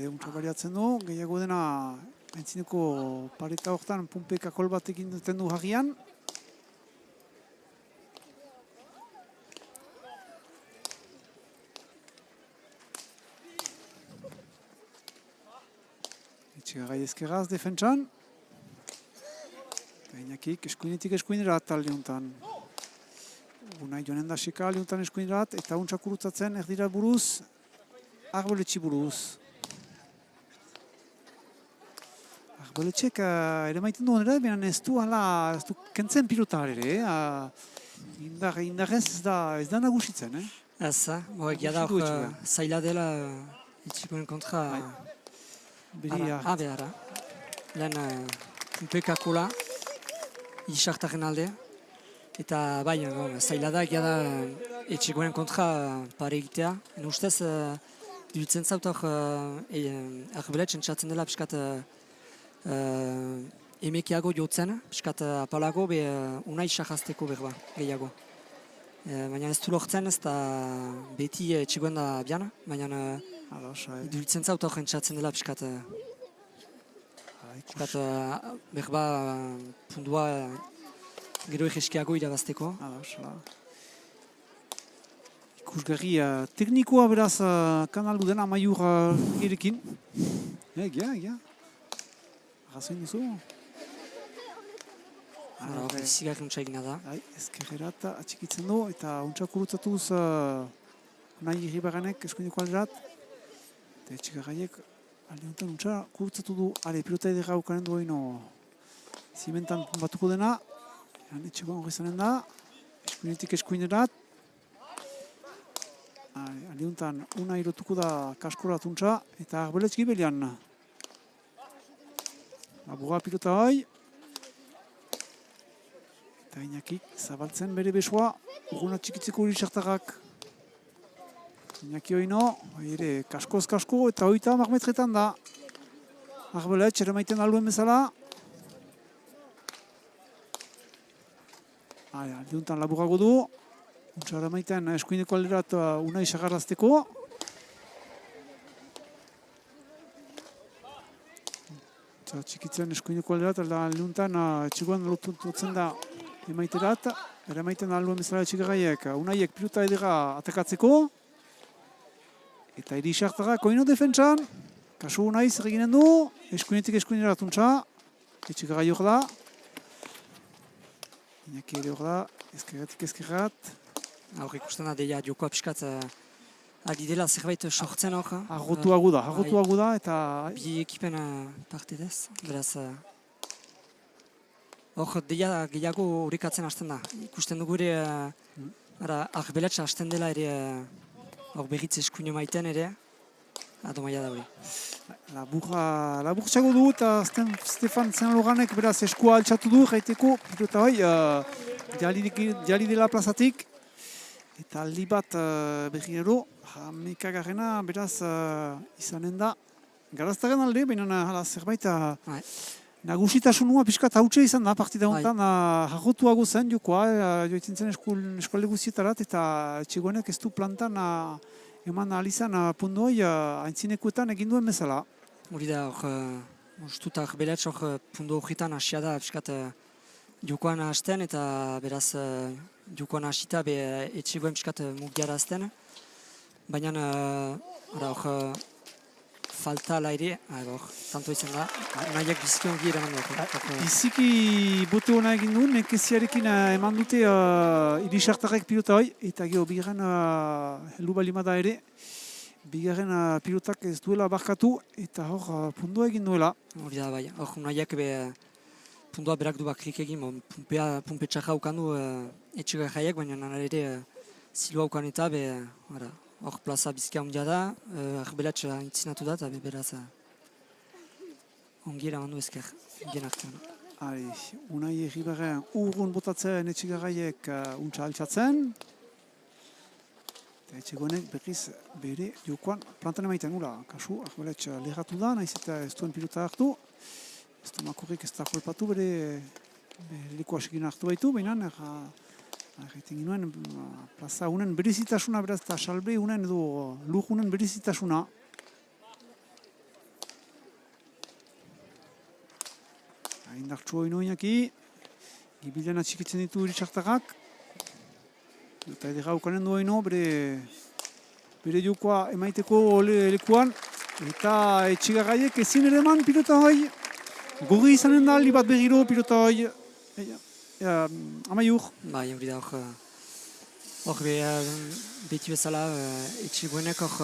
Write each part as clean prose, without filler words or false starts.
untsa bariatzen du, gehiago dena aintzineko pareta horretan punpeka kol batekin duten du hagian. Etxegarai ezkerraz defentsan. Gainakik eskuinetik eskuinerat alde honetan. Unai joanen da seka alde honetan eskuinerat, eta untsa kurutzatzen erdira buruz, Arboletxi buruz. Arboletxek ere maiten duen ere, baina ez du kentzen pilotar ere. Indarrez ez da nagusitzen. Ez, egia da hor zaila dela etxikoen kontra. Behara. Lehen punpekakola, isartaren alde. Eta bai, zaila da egia da etxikoen kontra pare egitea. Ustez, dutzen zaut hor Arboletxen txatzen dela piskat emekiago jotzen, piskat apalago, unai isarrazteko berba, gehiago. Baina ez du lortzen ez da beti etxikoen da bian, baina dutzen zaut hor txatzen dela piskat berba pundua gero egeskiago irabazteko. Ikusgarri teknikoa beraz kanaldu dena amaiur erekin. Egia. Arrazoin duzu. Zigarri untsa egina da. Ezkerrerat atxikitzen du eta untsa kurutzatuz nahi irribaranek eskuineko alderat. Eta etxegarraiek alde honetan untsa kurutzatu du. Pilota edera aukanen du haino zimentan batuko dena. Etxekoan hori zanen da. Eskuinetik eskuinerat. Alde honetan una irotuko da kaskorat untsa eta Arboletx gibelian. Laburra pilota hoi. Eta Iñakik zabaltzen bere besoa, urguna txikitzeko hori sartarrak. Iñaki hori ere kaskoz kasko eta 30 metretan da. Arboletx ere maiten alduen bezala. Alde honetan laburrago du. Untsa maiten eskuineko alderat unai sagarrazteko. Txikitzen eskuineko alderat, alde honetan etxegoan lotutzen da emaiterat. Ere maiten alduen bezala etxegarraiek unaiek pilota edera atakatzeko. Eta eri isartarrak oino defentsan. Kasu unai zer eginen du. Eskuinetik eskuinerat untsa. Etxegarrai hor da. Iñaki ere hor da. Ezkerratik ezkerrat. Hor ikusten da, deia jokoa piskat ari dela zerbait sortzen hor. Arrotuago da eta... Bi ekipen parte dez, beraz... Hor deia gehiago horrekatzen hasten da. Ikusten dugu ere... Arboletx hasten dela ere... Hor berriz eskuino maiten ere... Ado maia da hori. Laburtxago du eta Stefan Zenloganek beraz eskua altxatu du gaiteko pilota bai jali dela plazatik. Eta aldi bat berriero, hamekagarrena beraz izanen da garaztaren alde, baina zerbait nagusitasunua pixkat hautsa izan da partida honetan jarrotuago zen jokoa, joitzen zen eskualde guztietarat eta etxegoenek ez du plantan eman alizan pundoi aintzinekoetan egin duen bezala. Hori da, ustut Arboletx pundu horretan hasia da pixkat jokoan hasten eta beraz jokoan hasita etxegoen piskat mugiara azten. Baina hor faltala ere, tanto izan da, nahiak biziki ongi eraman dut. Biziki bote hona egin du, nekeziarekin eman dute irisartarrek pilota hoi, eta geho bigarren heldu balimada ere, bigarren pilotak ez duela barkatu, eta hor pundua egin duela. Hori da, bai, hor nahiak pundua berak du bakrik egin, pumpe txarra ukandu etxegarraiak, baina ere zilua ukan eta hor plaza bizkia ondia da, Arboletx intzinatu da, eta beraz ongi eraman du ezker, gen artean. Unai Erribarren urrun botatzen etxegarraiek untsa altxatzen. Eta etxegoenek berriz bere jokoan plantan emaiten gula. Kasu, Arboletx leheratu da, nahiz eta ez duen pilota hartu. Ez du makurrik ez da kolpatu bere lekoa segin hartu baitu, baina egiten ginoen plaza unen berezitasuna, beraz eta salbe unen edo lur unen berezitasuna. indartsu hori Inaki. Gibilean atxikitzen ditu Irisartarrak. Eta edera ukanen du Oino, bere jokoa emaiteko lekuan. Eta etxigarraiek ezin ere eman pilota hoi. Gorri izanen da aldi bat berriro pilota hoi. Amaiur. Bai, hori da hor beti bezala etxegoenek hor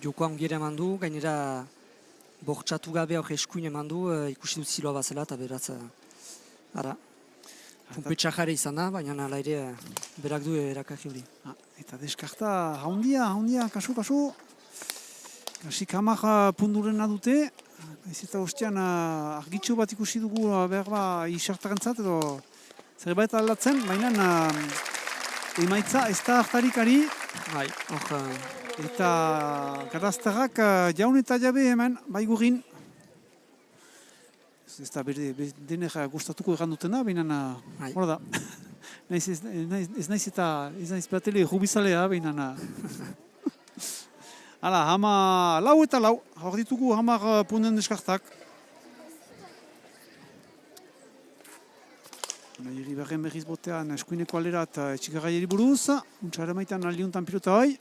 jokoa ongiera eman du, gainera bortxatu gabe hor eskuin eman du, ikusi dut ziloa bazela eta beraz, punpetxajare izan da, baina ala ere berak du erakarri hori. Eta deskarta haundia, kasu. Gasik hamar pundurena dute, ez eta ostean argitxo bat ikusi dugu behar ba isartarentzat edo zerbait aldatzen, baina emaitza ez da hartarikari. Bai, hor... Eta garaztarrak jaun eta jabe hemen, bai gurin. Ez da denek gustatuko egan dutena, baina hor da. Ez naiz batele rubizalea, baina... Hala, lau eta lau, hor ditugu hamar punden deskartak. Iri berren berriz botean eskuineko aldera eta etxigarraieri buruz. Untxara maitan aldiuntan pilota hoi.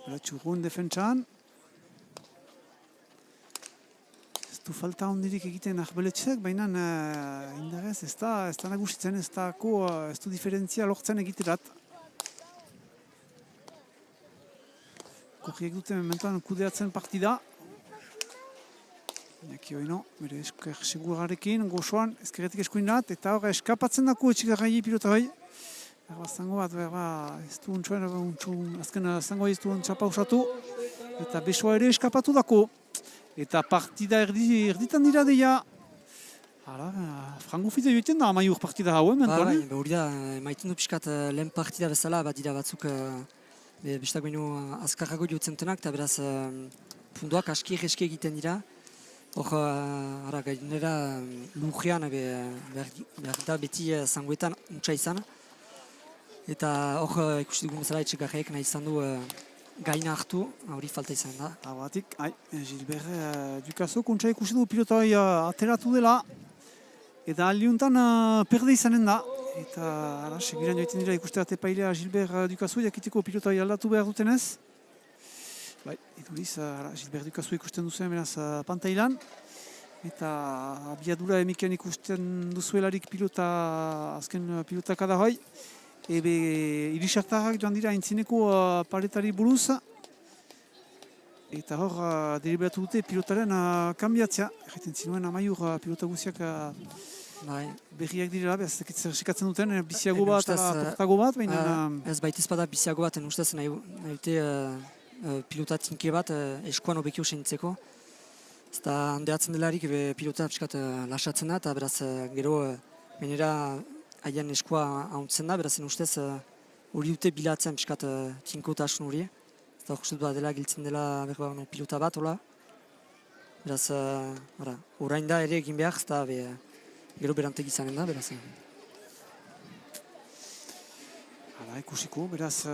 Txurruen defentsan. Ez du falta hondirik egiten Arbeletxek, baina indarez ez da nagusitzen, ez du diferentzia lortzen egiterat. Korriek dute mementoan kudeatzen partida. Inaki Oino, bere esker segurarekin, gozoan, ezkerretik eskuinat, eta hor eskapatzen dako etxigarrai pilota hoi. Zango bat, ez du azken zango ez du txapa usatu, eta besoa ere eskapatu dako. Eta partida erditan dira deia. Frango fide joiten da, amaiur partida hau, mentoan. Hori da, maiten du pixkat lehen partida bezala, bat dira batzuk bestak baino azkarrago jotzen dutenak, eta beraz punduak aski egiten dira. Hor, gainera lujean behar da beti zangoetan untsa izan. Eta hor ikusi dugun bezala etxegarriek nahi izan du gaina hartu, hori falta izan da. Batik, Gilbert Dukazok untsa ikusi du pilota hori ateratu dela. Eta aldiuntan perde izanen da. Eta segiran joiten dira ikuste bat epailea Gilbert Dukazu jakiteko pilota hori aldatu behar dutenez. Eduriz, Gilbert Dukazu ikusten duzuen beraz pantailan. Eta abiadura emikian ikusten duzuelarik azken pilotak da hoi. Irisartarrak joan dira aintzineko paretari buruz. Eta hor deliberatu dute pilotaren kanbiatzea. Erraiten zinuen amaiur pilota guziak berriak direla, zer sekatzen duten, biziago bat, tortago bat, baina... Ez baitiz bada biziago bat, ustez nahi dute pilota tinke bat eskuan obekio senitzeko. Ez da handeatzen delarik pilota piskat lasatzen da, eta beraz gero menera haien eskua hauntzen da, beraz ustez hori dute bilatzen piskat tinkotasun hori. Ez da justut bat dela giltzen dela pilota bat, hola. Beraz, orain da ere egin behar, ez da gero berantegi izanen da, beraz. Ikusiko, beraz,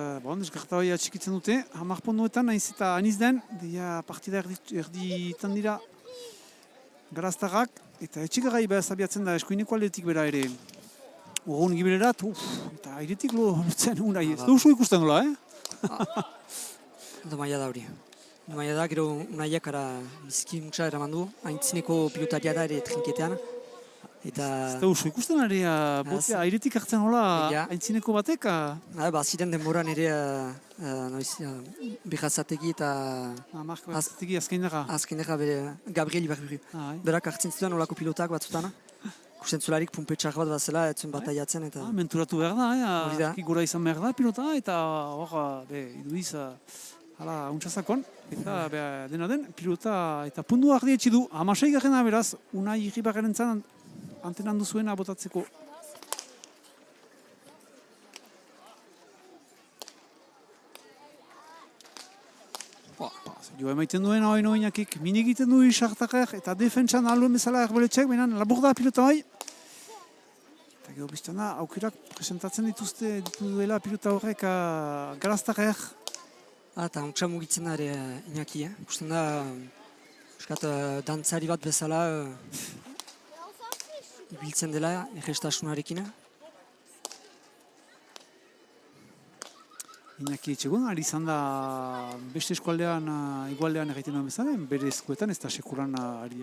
deskarta hori atxikitzen dute. Hamar ponduetan, nahiz eta aniz den, deia partida erditan dira garaztarrak. Eta etxigarrai behaz abiatzen da eskuineko aldetik bera ere. Urgun gibilerat, eta airetik lotzen unai ez. Duzu ikusten dola, Ondo maia da hori. Ondo maia da, gero unaiak bizki mutxa eraman du. Aintzineko pilotaria da ere trinketean. Ez da usu ikusten ari, airetik hartzen hola aintzineko batek? Ziren denboran ere behazategi eta... Behazategi azkainera? Azkainera Gabriel Ibarburu. Berak hartzen zituen holako pilotak batzutan. Kusten zularik pumpetxar bat bazela, etzuen bataiatzen eta... Menturatu behar da, gora izan behar da pilota, eta hor, iduiz, untsazakon. Eta dena den, pilota eta pundu ardi etxi du. 16 garrena beraz, Unai Irribarren zan antenan duzuena botatzeko. Jo emaiten duen hori noinakik min egiten du isartakak eta defentsan alduen bezala Arbeletxek, baina labur da pilota hori. Eta gero biztan da, aukerak presentatzen dituela pilota horrek garaztakak. Eta untsa mugitzen da ere Iñaki, ikusten da Piskat dantzari bat bezala ibiltzen dela, errestasunarekin. Iñaki Etxegoen, ari izan da beste eskualdean, igualdean egiten duen bezala, bere eskuetan, ez da sekuran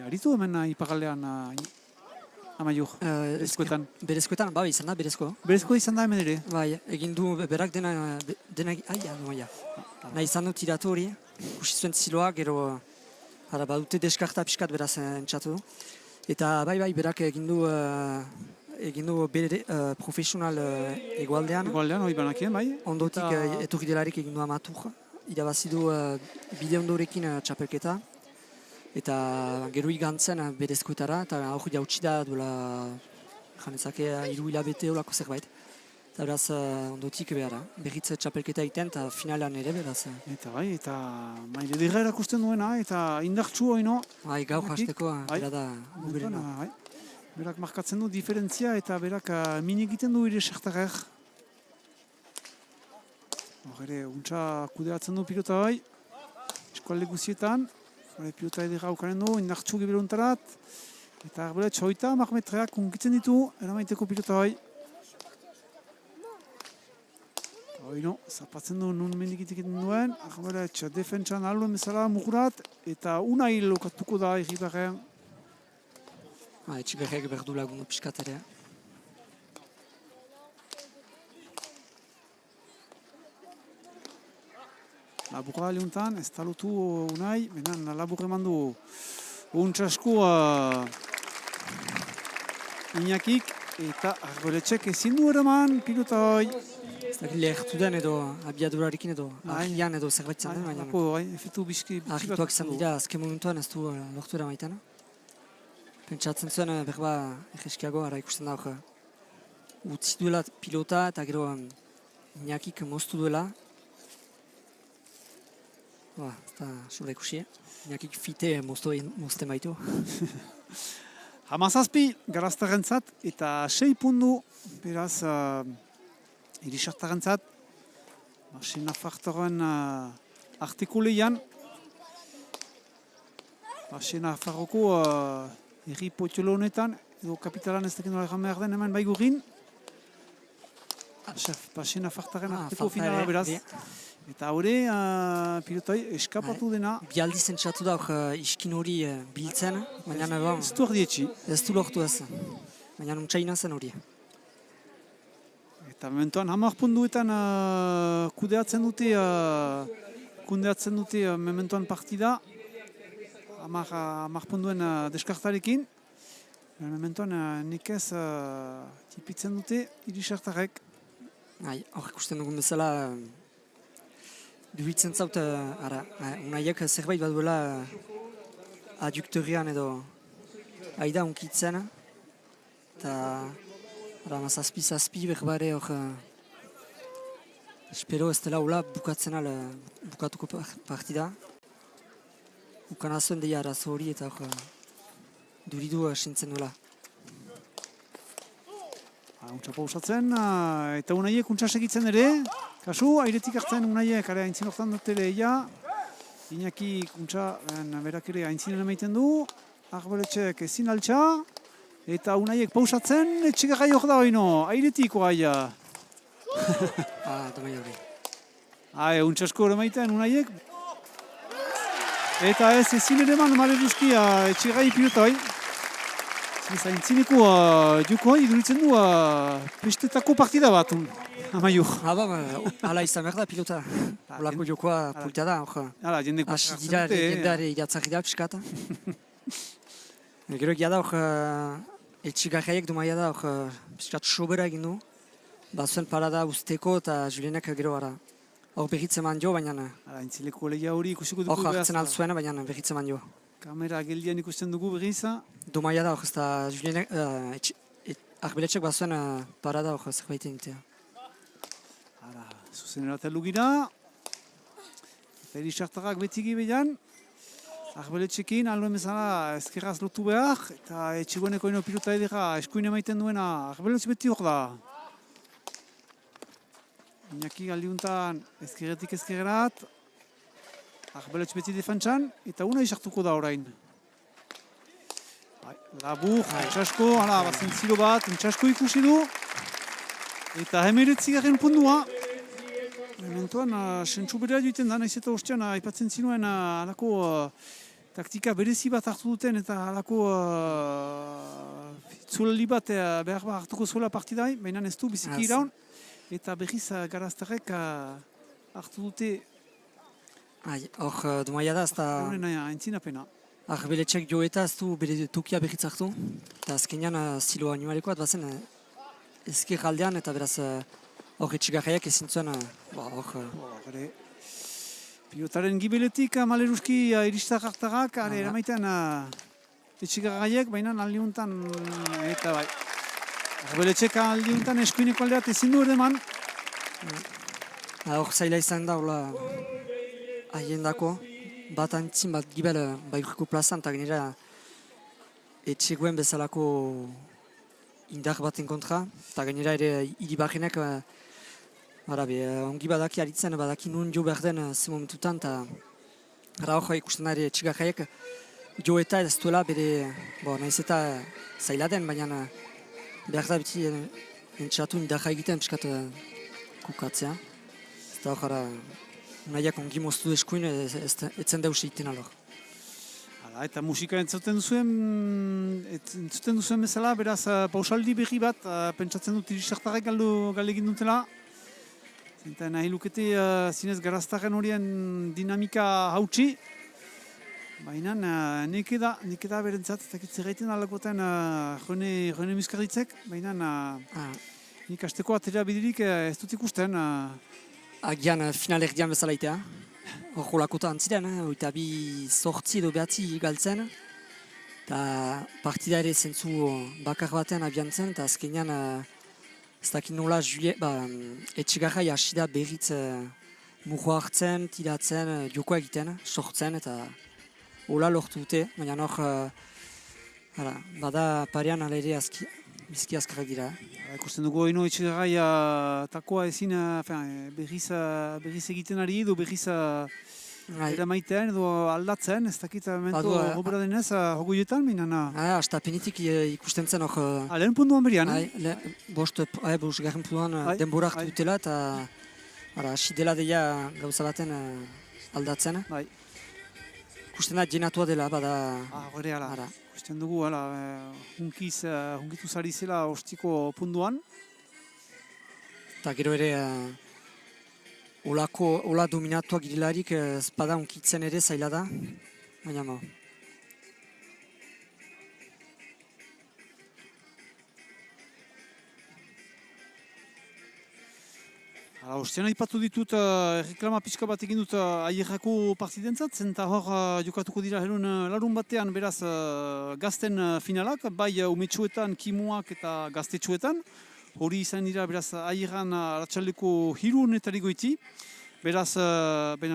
aritu hemen ipagaldean Amaiur, eskuetan. Berezkoetan, bai, izan da, berezko. Berezko izan da hemen ere? Bai, egin du berak dena nahi izan du tiratu hori, ikusi zuen ziloa, gero badute deskarta pixkat beraz entzatu du. Eta bai, berak egin du bere profesional egualdean. Egualdean, hori banakien, bai. Ondotik etorri delarik egin du amatur. Irabazi du bide ondorekin txapelketa. Eta gero igantzen berezkoetara, eta hor jautsi da duela janezake 3 hilabete olako zerbait. Eta beraz ondotik berriz txapelketa egiten eta finalan ere beraz. Eta bai, eta maile dirra erakusten duena, eta indartsu hori no. Bai, gaur hasteko, bera da mugerena. Berak markatzen du diferentzia eta berak min egiten du ere sektarer. Hor ere, untsa kudeatzen du pilota bai, eskualde guzietan. Pilota edera aukaren du, indartsu giberuntarat. Eta arbele txoita, marmetreak unkitzen ditu, eramaiteko pilota bai. Hoi no, zapatzen du nun mendikitik egiten duen, arbele defentsan aluen bezala mugurat, eta unai lokatuko da egibarrean. Etxigarriak berdu lagundu piskat ere. Laburra lehuntan, ez talutu unai, benen labur eman du untxasku Iñakik, eta arboletxek ezin du eraman, pilota hoi. Ez da lehertu den edo abiadurarekin edo ahian edo zerbait zan den, baina efektu biski ahituak izan dira, azken momentuan ez du lortu eramaiten. Pentsatzen zuen berba egeskiago, ikusten da hor utzi duela pilota eta gero Iñakik moztu duela. Ez da sobra ikusi, Iñakik fite mozten baitu. 17 garaztarentzat eta 6 pundu, beraz irisartarentzat. Sena Fartoren artikuleian. Sena Farroko herri potxolo honetan, edo kapitalan ez dakit nola egan behar den hemen baigurin. Sena Fartoren artiko finala beraz. Eta hori pilotoi eskapatu dena. Bi aldiz entzatu da iskin hori biltzen, baina ez du ardietxi. Ez du lortu ez, baina nuntxaina zen hori. Eta mementoan 10 punduetan kudeatzen dute mementoan partida. 10 punduen deskartarekin. Mementoan nekez tipitzen dute irisartarek. Hor ikusten dugun bezala, duhitzen zaut, unaiek zerbait bat duela adjuktorian edo aida unkitzen. Eta mazazpi berbare hor espero ez dela hula bukatuko partida. Ukan azuen deia arazo hori eta hor duridu sintzen duela. Untsa pausatzen, eta unaiek untsa segitzen ere. Kasu, airetik hartzen unaiek, aintzin hortan dut ere ia. Iñaki untsa berak ere aintzinen emaiten du. Arboletxek ezin altxa. Eta unaiek pausatzen, etxegarra jok da hori no. Airetiko aia. Domai hori. Untsasko hori emaiten unaiek. Eta ez ezin ere man male duzkia etxegarra pilota hori. Zaintzineko joko iduritzen du pestetako partida bat, Amaiur. Hala izan behar da pilota. Olako jokoa pulta da. Asi dira legendare iratzarri da piskata. Gero egia da etxigarraiek dumaia da piskat sobera egin du. Bazuen parada usteko eta Julienek gero gara. Hor berritzen man jo, baina... Entzileko lehia hori ikusiko dugu. Hor hartzen altzuen, baina berritzen man jo. Kamera geldian ikusten dugu berriza. Domaia da hor, ez da Julienek... Arbeletxek bazuen parada hor zerbait egitea. Zuzenera telu gira. Eta irisartarrak betigi behan. Arbeletxekin aluen bezala ezkerraz lotu behar. Eta etxegoeneko ino pilota edera eskuin emaiten duena. Arbeletx beti hor da. Iñaki galdiuntan ezkerretik ezkerrerat. Arbeletx beti defentsan. Eta una isartuko da orain. Labur, Intxasko, hala, bazen zilo bat, Intxasko ikusi du. Eta 19. pundua. Mementoan, sentsu berea duiten da, nahiz eta ostean, aipatzen zinuen, alako taktika berezi bat hartu duten, eta alako itzulali bat behar bat hartuko zuela partidai, baina ez du biziki iraun. Eta berriz garaztarrek hartu dute. Hor, dumaia da, ez da... Entzinapena. Arbeletxek jo eta ez du bere tokia berriz hartu. Eta azkenean zilo animaleko bat bazen ezker aldean, eta beraz hor etxigarraiak ezin zuen Pilotaren gibeletik maleruski iristak hartagak, eramaitean etxigarraiak, baina aldiuntan eta bai. Arbeletxek aldiuntan eskuineko aldeat ezin du erdeman. Hor zaila izan da, hola, haien dako. Bat antzin bat gibel baigurko plazan, eta genera etxegoen bezalako indar baten kontra, eta genera ere hiribarrenek ongi badaki aritzen, badaki nun jo behar den ze momentutan, eta hor ikusten da ere etxigarraiek jo eta ez duela bere, nahiz eta zaila den, baina behar da biti entxatu indarra egiten piskat kukatzea. Eta hor nahiak ongi moztu eskuin, etzen deus egiten alor. Eta musika entzuten duzuen bezala, beraz pausaldi berri bat, pentsatzen dut irisartarek galdegin dutela. Eta nahi lukete zinez garaztaren horien dinamika hautsi. Baina neke da berentzat, eta zerraiten alakoten Rene Muscarditzek, baina nik asteko atera bidirik ez dut ikusten. Agian final erdian bezala itea. Hor jolakota antziren, oita bi sortzi edo behatzi galtzen. Eta partida ere zentzu bakar batean abiantzen, eta azkenean ez dakit nola etxigarrai hasi da berriz murro hartzen, tiratzen, joko egiten, sortzen, eta hola lortu dute. Baina hor, bada parean ala ere bizki azkarrak dira. Ikusten dugu ino etxigarrai takoa ezin berriz egiten ari edo berriz eramaitean edo aldatzen, ez dakit mento gobera denez jogoietan, minana. Hasta penitik ikusten zen hor... Lehen punduan berian? Bost garren punduan denbora hartu dutela eta hasi dela deia gauza baten aldatzen. Ikusten da jenatua dela, bada... Gore ala. Ikusten dugu, hunkitu zari zela ostiko punduan. Eta gero ere, hola dominatuak girilarik espada hunkitzen ere zaila da. Baina mo. Ostean aipatu ditut, reklama pixka bat egin dut aierrako partidentzat, zenta hor jokatuko dira larun batean beraz gazten finalak, bai umetxuetan, kimuak eta gaztetxuetan. Hori izan dira beraz aierran ratxaldeko 3 honetari goiti. Beraz,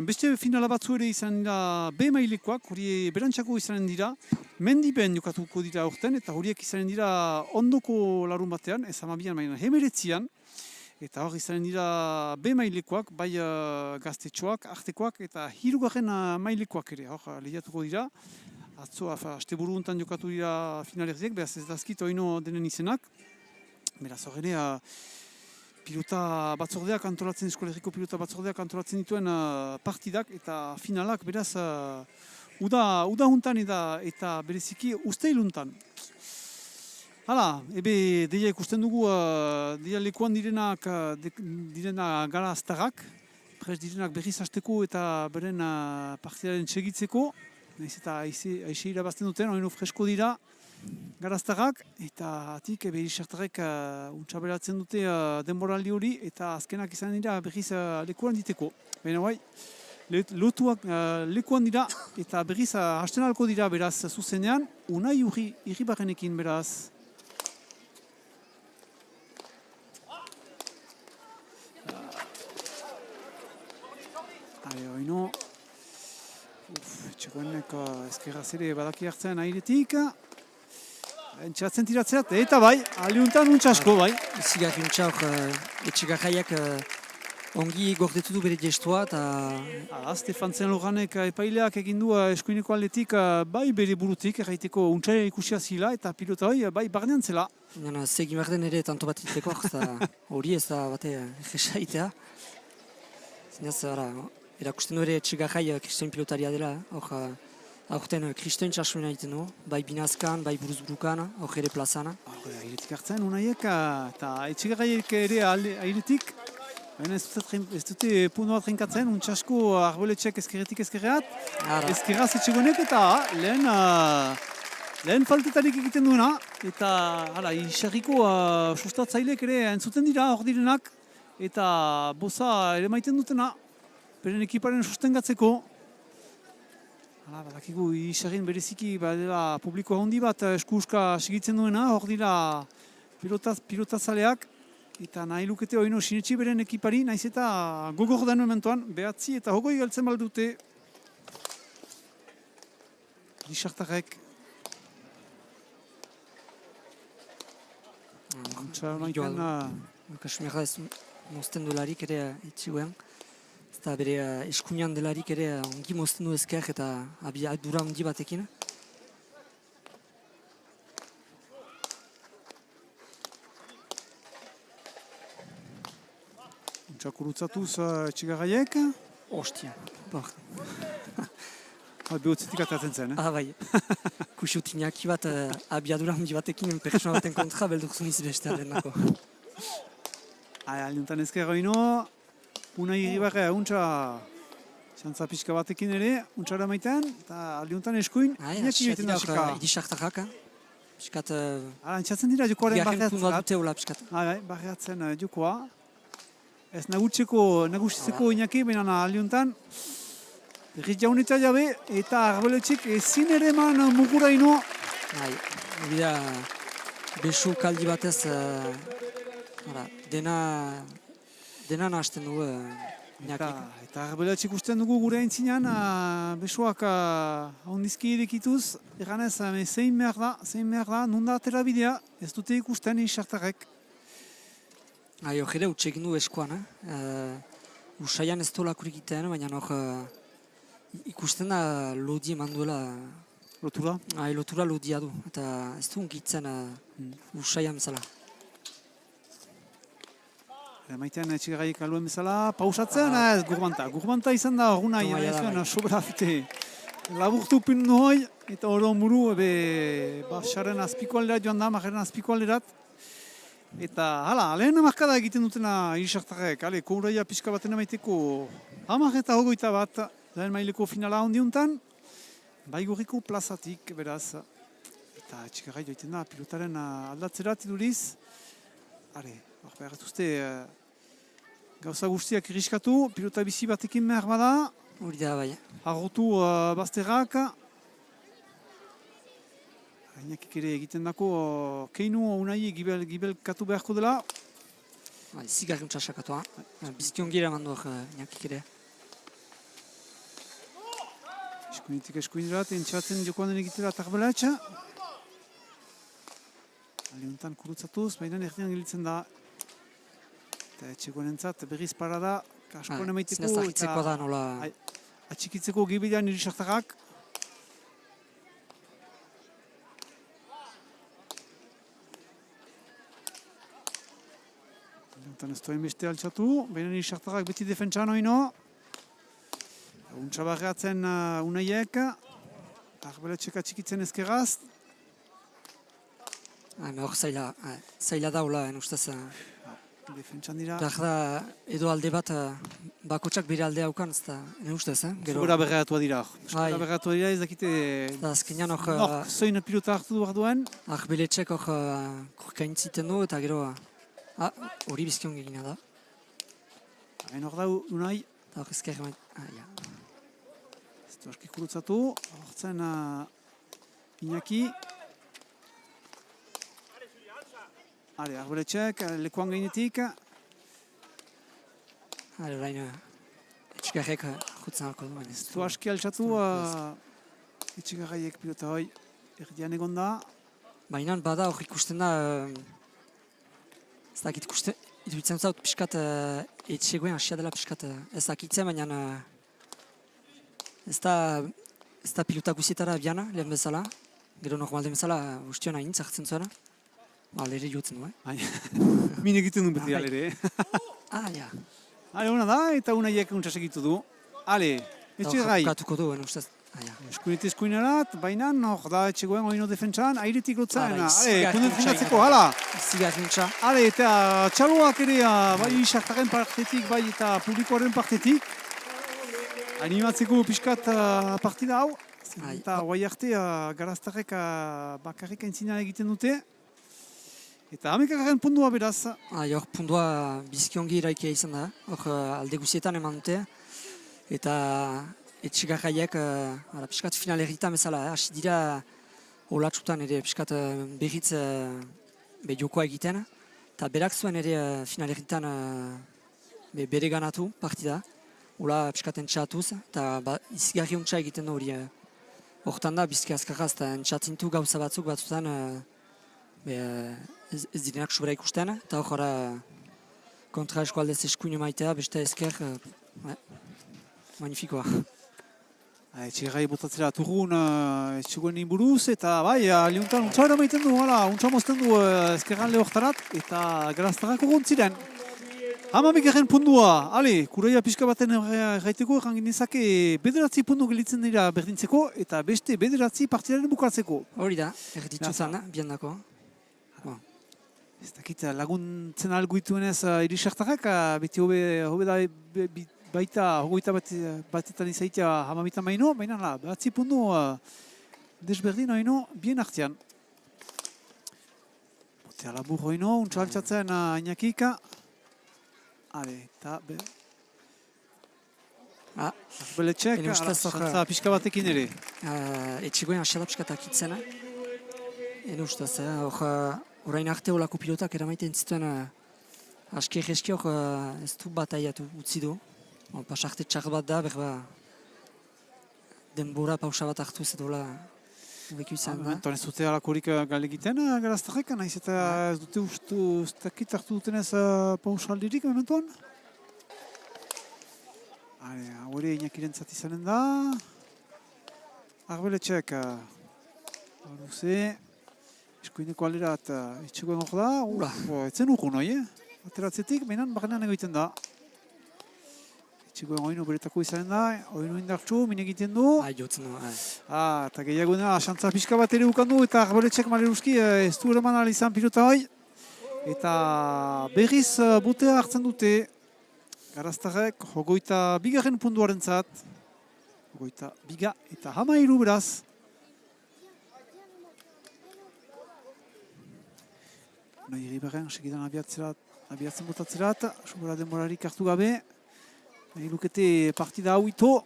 beste finala batzu ere izan dira B mailekoak, hori berantxako izanen dira, mendiben jokatuko dira orten, eta horiek izanen dira ondoko larun batean, ez amabian baina 19an. Eta hor izanen dira B mailekoak, bai gaztetxoak, artekoak eta 3. mailekoak ere. Hor lehiatuko dira. Atzo, asteburu untan jokatu dira finalerziek, beraz ez dazkit oino denen izenak. Beraz hor ere, pilota batzordeak antolatzen, eskolegiko pilota batzordeak antolatzen dituen partidak eta finalak, beraz, uda juntan eta bereziki usteiluntan. Hala, deia ikusten dugu, deia lekuan direnak gara aztarrak, prez direnak berriz hasteko eta beren partidaren txegitzeko, nahiz eta aixe irabazten duten, oino fresko dira gara aztarrak, eta atik irisartarrek untxaberatzen dute denboraldi hori, eta azkenak izan dira berriz lekuan diteko. Baina bai, lekuan dira eta berriz hasten alko dira beraz zuzenean, Unai Irribarrenekin beraz. Oino, etxegoenek ezkerraz ere badaki hartzen airetik. Entxatzen tiratzeat, eta bai, aliuntan untxasko bai. Zigarri untxa hor etxegarraiak ongi gordetu du bere gestua eta Stefan Saint-Laurent epaileak egin du eskuineko aldetik bai bere burutik, erraiteko untxaila ikusia zila eta pilota hoi bai barnean zela. segi behar den ere tanto bat iteko, hori ez da bate egesa. Zinez, erakusten du ere etxegarrai kristoin pilotaria dela, aurten kristoin txasuena egiten du, bai binazkan, bai buruz-burukan, hor ere plazana. Airetik hartzen, unaiek, eta etxegarraiek ere airetik, baina ez dute puntu bat rinkatzen, untxasko arboletxek ezkerretik ezkerreat, ezkerraz etxegonek eta lehen faltetarik egiten duena, eta isarriko sustatzailek ere entzuten dira hor direnak, eta boza ere maiten dutena, beren ekiparen sustengatzeko. Badakigu isarrin bereziki badela publiko handi bat esku-uska segitzen duena, hor dira pilotazaleak, eta nahi lukete oino sinetxi beren ekipari, naiz eta gogor den momentuan, behatzi eta hogoi galtzen baldute. Lisartarrek. Kasumerra ez mozten dularik ere itxiguen. Eta bere eskuinan delarik ere ongi mozten du ezker eta abiadura handi batekin. Untxakurutzatuz etxegarraiek. Ostia. Behotzetik atatzen zen, bai. Kuxutinaki bat abiadura handi batekin pertsona baten kontra beldurtzuniz bestea denako. Aldiuntan ezker oino. Unai Iribarre untxa xantza pixka batekin ere, untxara maitean, eta aldiuntan eskuin, inaki joiten da xika. Idisartarrak, piskat... Antxatzen dira jokoaren barreatzen. Barreatzen jokoa. Ez nagusitzeko inaki, baina aldiuntan, berriz jaunetza jabe, eta arboletxek ezin ere eman muguraino. Bida, besu kaldi batez, dena nahazten du inakik. Eta arboletxek usten dugu gure aintzinean, besuak ondizki edekituz, eganez, zein behar da, nunda atera bidea, ez dute ikusten isartarrek. Hor utxekin du eskuan, usaian ez tolakurik iten, baina ikusten da lodi eman duela. Lotura? Lotura lodia du, eta ez du unkitzen usaian bezala. Maitean etxegarraiek aluen bezala, pausatzen, gurbanta izan da hor nahi, sobra fite laburtu pindu hoi, eta hori muru, basaren azpiko alderat joan da, majaren azpiko alderat. Eta, lehen amarkada egiten dutena irisartarrek, kouraia pixka baten emaiteko hamar eta hogoita bat, lehen maileko finala hondiuntan, baigurriko plazatik, beraz, eta etxegarrai joiten da, pilotaren aldatzerat iduriz, hor behar duzte gauza guztiak iriskatu, pilota bizi batekin behar bada. Hori da, bai. Arrotu bazterrak. Inakik ere egiten dako keinu unai gibelkatu beharko dela. Zigarren txasakatu, bizkion gira eman duak inakik ere. Eskuinetik eskuinerat, entxatzen jokoan den egitela tarbelatxa. Aldeuntan kurutzatuz, baina erdian gilitzen da. Eta etxekoen entzat berriz parada, kaskoen emaiteko. Zinez ahitzeko da nola... Atxikitzeko gibidean irisartarrak. Aldeuntan ez doen beste altxatu, baina irisartarrak beti defentsan oino. Untsa barreatzen unaiek. Arbeletxek atxikitzen ezkeraz. Hor zaila daula, ustez. Defentsan dira. Behar da, edo alde bat, bakotxak bere aldea haukan, ez da, ustez, Zugora berreatua dira. Zugora berreatua dira, ez dakite... Azkenean hor... Zoin pilota hartu du behar duen. Arbeletxek hor korkaintziten du, eta gero... Hori bizkion gegina da. Hain hor da, unai. Eta hor ezker eman... Ez du aski kurutzatu. Hortzen Iñaki. Arbeletxek, lekuan gainetik. Orain, etxigarrek jutzen halko duen. Ez du aski altxatu, etxigarraiek pilota hoi erdian egon da. Baina bada hor ikusten da, ez dakit iduditzen zaut pixkat etxegoen hasia dela pixkat ez dakitzen, baina ez da pilota guzietara abiana, lehen bezala. Gero normalden bezala ustiona hain zartzen zuena. Lere jotzen du, Min egiten du beti alere. Ja. Ale, hona da, eta unaiek untsa segitu du. Ale, etxegai. Jokatuko du, ustez. Eskuinetik eskuinerat, baina hor da etxegoen oino defentsan, airetik lotzaena. Ale, kundet fingatzeko, hala. Zigar gintza. Ale, eta txaloak ere, bai Shakhtarren partetik, bai eta publikoaren partetik. Animatzeko pixkat partida hau. Eta guai arte, garaztarrek bakarrik aintzinean egiten dute. Eta hamekagaren pundua beraz. Hor pundua bizkiongi iraikia izan da. Hor alde guzietan eman dute. Eta etxigarraiek pixkat finalerritan bezala. Hasi dira olatsutan ere pixkat berriz jokoa egiten. Eta berak zuen ere finalerritan bere ganatu partida. Ola pixkat entxatuz. Eta izigarri untsa egiten du hori. Hortan da bizki azkarraz eta entxatzintu gauza batzuk batzutan ez direnak sobera ikusten. Eta hor kontra eskualdez eskuine maitea, beste ezker, magnifikoa. Etxegai botatzera turgun etxegoen inburuz, eta bai, aliuntan untsa maiten du, untsa mozten du ezkerran lehortarat, eta garaztarako gontziren. Hamamekaren pundua, ale, kuraia pixka baten gaiteko, errangin nezake bederatzi pundu gelitzen dira berdintzeko, eta beste bederatzi partidaren bukatzeko. Hori da, erditzutzen da, biendako. Ez dakit, laguntzen alguituenez irisartarrak, beti hobe da baita hogeita batetan izaitea hamamitan baino, baina behatzi pundu desberdin haino bien artean. Botea labur hoino, untsa altxatzen Iñakika. Eta beletxek, xantza pixka batekin ere. Etxegoen asia da pixka takitzena. Ustez, orain arte olako pilotak eramaiten zituen aski hor ez du bat aiatu utzi du. Pasarte txar bat da, berba denbora pausa bat hartu ez dola ubeku izan da. Entonez dute alakorik galegiten garaztarrek, nahiz eta ez dute ez dakit hartu dutenez pausaldirik mementuan? Hore Iñakiren zati zanen da. Arbeletxek. Baruze. Eskuineko alerat etxegoen hor da. Etzen urgun hoi, ateratzetik, behinan barrenan egoiten da. Etxegoen oinu beretako izanen da, oinu indartxu, min egiten du. Jotzen du, Eta gehiago dena, xantza pixka bat ere bukandu, eta arbeletxek maleruzki ez du eraman alizan pilota hoi. Eta berriz botea hartzen dute. Garaztarrek, hogeita bigarren punduaren zat. Hogeita biga eta hamairu beraz. Nahi Iribarren, segidan abiatzen botatzerat, sobera denborarik hartu gabe. Nahi lukete partida hau ito.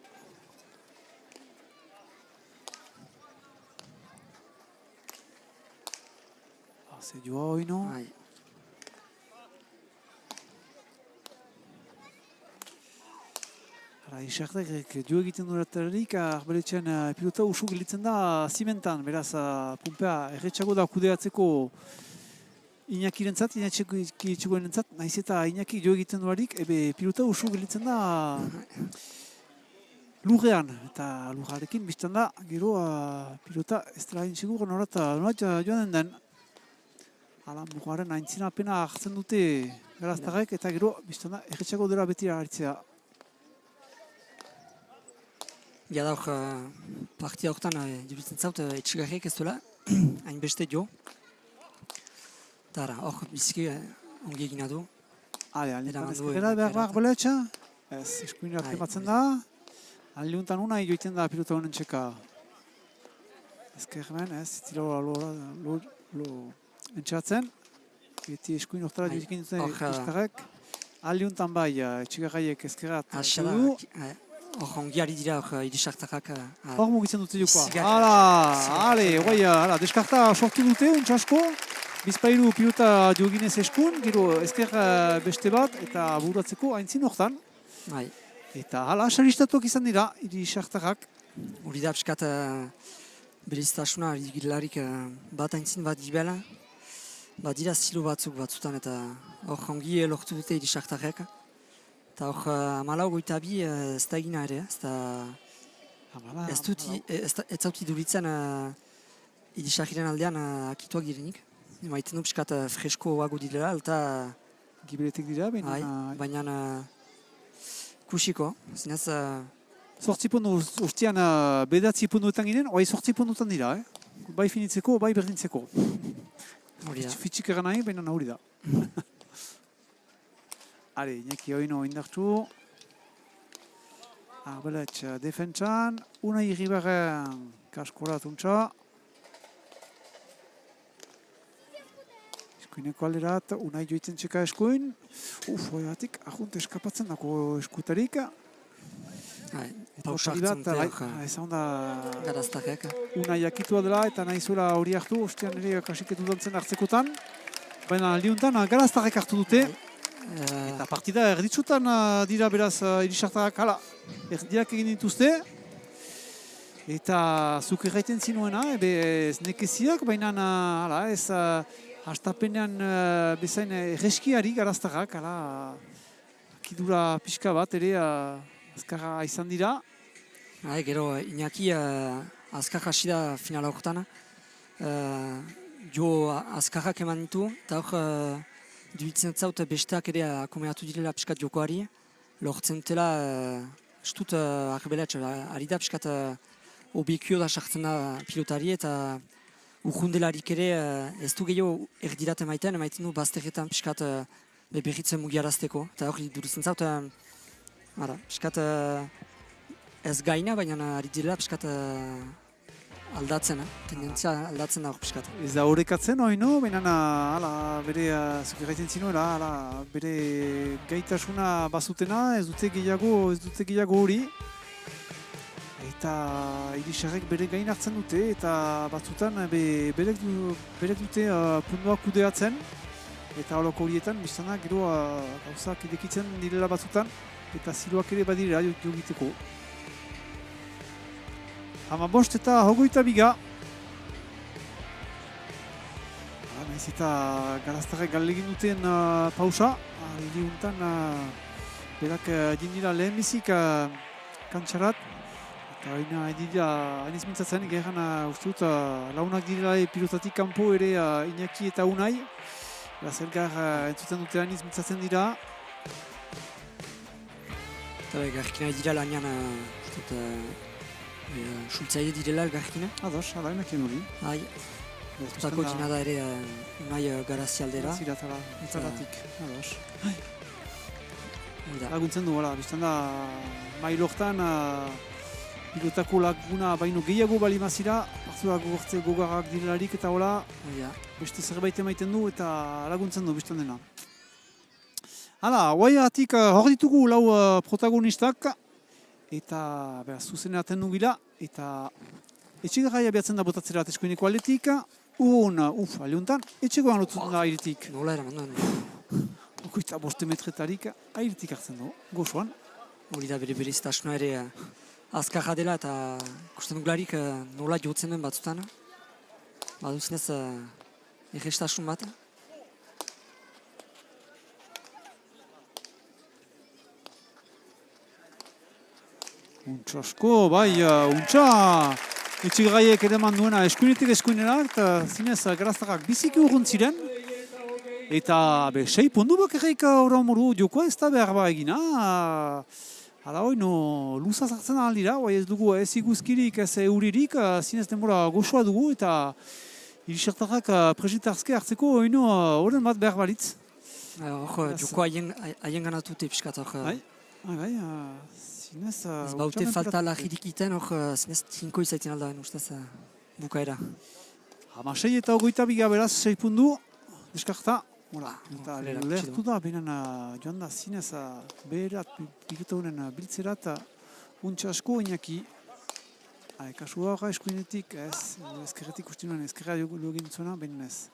Zedioa hoi no. Isartek dio egiten duraterarik, arbeletxean pilota usu gelitzen da zimentan, beraz pumpea erretxago da kudeatzeko Iñakirentzat, Iñakitxegoenentzat, nahiz eta Iñaki jo egiten duarik, pilota usu gelitzen da lurrean, eta lurrarekin biztan da, gero pilota ez dela intzigur norat joan den. Hala, mugaren aintzina apena hartzen dute garaztarrek, eta gero biztan da erretxago dela beti hartzea. Jada hor, partida horretan, dibitzen zaut, etxigarriek ez duela, hainbeste jo. Eta hor, biziki ongi egina du. Ezkerera behar behar beletxa. Ez, eskuinera primatzen da. Aldiuntan unai joiten da pilota honen txeka. Ezkermen, ez, zitila lo entxeratzen. Beti eskuin hortara joikin duten istarrek. Aldiuntan bai, etxigarraiek ezkerat. Hor, ongiari dira, hor, irisartakak. Hor mugitzen dute jokoa. Hala, deskarta sortu dute, untxasko. Bizpailu pilota dioginez eskun, gero ezker beste bat, eta buratzeko aintzin hortan. Eta hala, saristatuak izan dira, irisartakak. Hori da, piskat, beriztasuna, gilarik bat aintzin bat dibela. badira zilo batzuk batzutan eta hor ongi lortu dute Irisartarrek. Eta hor 14-22 ez da egina ere, ez zauti duritzen Irisarriren aldean akituak direnik. Maiten du piskat freskoago direla, eta Giberetik dira, baina kusiko, zinez... 8 puntu ustean bedatzi puntuetan ginen, oai 8 puntuetan dira, bai finitzeko, bai berdintzeko. Fitxik egan nahi, baina hori da. Hale, Iñaki Oino indartu. Arbeletx defentsan, Unai Iribarren kaskoratuntza. Eskuineko alderat, Unai joitzen txeka eskuin. Oiatik, ahunt eskapatzen dako eskutarik. Pausa hartzen dute garaztakek. Unai jakitua dela eta nahi zuela hori hartu, ostean ere kasiketu dantzen hartzekotan. Baina aldiuntan garaztakek hartu dute. Eta partida erditzutan dira beraz Irisartarrak hala. Erdiak egin dituzte. Eta zuk erraiten zinuena, ez nekeziak, baina hala ez hastapenean bezain erreskiari garaztakak, hala akidura pixka bat ere azkarra izan dira. Gero, Iñaki azkar hasi da finala horretan. Jo azkarrak eman ditu, eta hor duitzen zaut besteak ere akomeatu direla piskat jokoari. Lortzen dutela, estut arbeletx, ari da piskat obekio da sartzen da pilotari, eta urrundelarik ere ez du gehiago erdirat emaiten du bazterretan piskat berritzen mugiarazteko. Eta hori durutzen zaut, piskat ez gaina, baina ari direla piskat aldatzen, tendentzia aldatzen da hor piskat. Ez da horrekatzen Oino, baina bere zukeraiten zinuela, bere gaitasuna bazutena, ez dute gehiago hori. Eta Irisarrek bere gain hartzen dute, eta batzutan berek dute puntuak kudeatzen. Eta holoko horietan, biztana, gero gauzak edekitzen direla batzutan, eta ziloak ere badira jogiteko. 15 eta 22. Naiz eta garaztarrek galegin duten pausa. Aldi honetan berak dira lehenbizik kantxarat. Eta haina hainiz mintzatzen, gehan uste dut launak direla pilotatik kanpo ere Iñaki eta Unai. Beraz elgar entzuten dute hainiz mintzatzen dira. Eta garkina dira lanian, sultzaile direla elgarkina. Ados, enakien hori. Zutako dina da ere Unai garazialdera. Ziratara, itzaratik, ados. Laguntzen du, biztan da, mailortan pilotako laguna baino gehiago bali mazira, hartzuak gogarrak direlarik eta hola, beste zerbait emaiten du eta laguntzen du biztan dena. Hala, guaiatik hor ditugu lau protagonistak, eta zuzene atendu gila, eta etxegarraia behatzen da botatzera eskuineko aldetik, aliontan, etxegoan lotzen da airetik. Nola eraman duen. Okoita 5 metretarik airetik hartzen du, gozoan. Hori da bere berezitasuna ere azkarra dela eta ikusten dugularik nola jotzen duen batzutan. Baduzinez errestasun bat. Untxasko, bai, untxa! Etxegarraiek edeman duena eskuinetik eskuinera, eta zinez garaztarrak biziki urrunt ziren. Eta 6 puntu bakarrik horremuru jokoa ez da behar ba egina. Hala hoi, luza zartzen aldira, ez dugu ez iguzkirik, ez euririk, zinez denbora goxoa dugu, eta Irisartarrak presentartzke hartzeko horren bat behar balitz. Jokoa haien ganatute piskat hor. Bai, zinez... Ez baute falta lagirik iten hor, zinez 5 izaiten aldaen ustez bukaera. 6 eta 22 beraz, 6 puntu, deskarta. Eta lehertu da, benen joan da zinez beherat, pilota honen biltzerat, untxa asko Iñaki. Kasu hor eskuinetik, ezkerretik uste nuen, ezkerra login zuena, benen ez.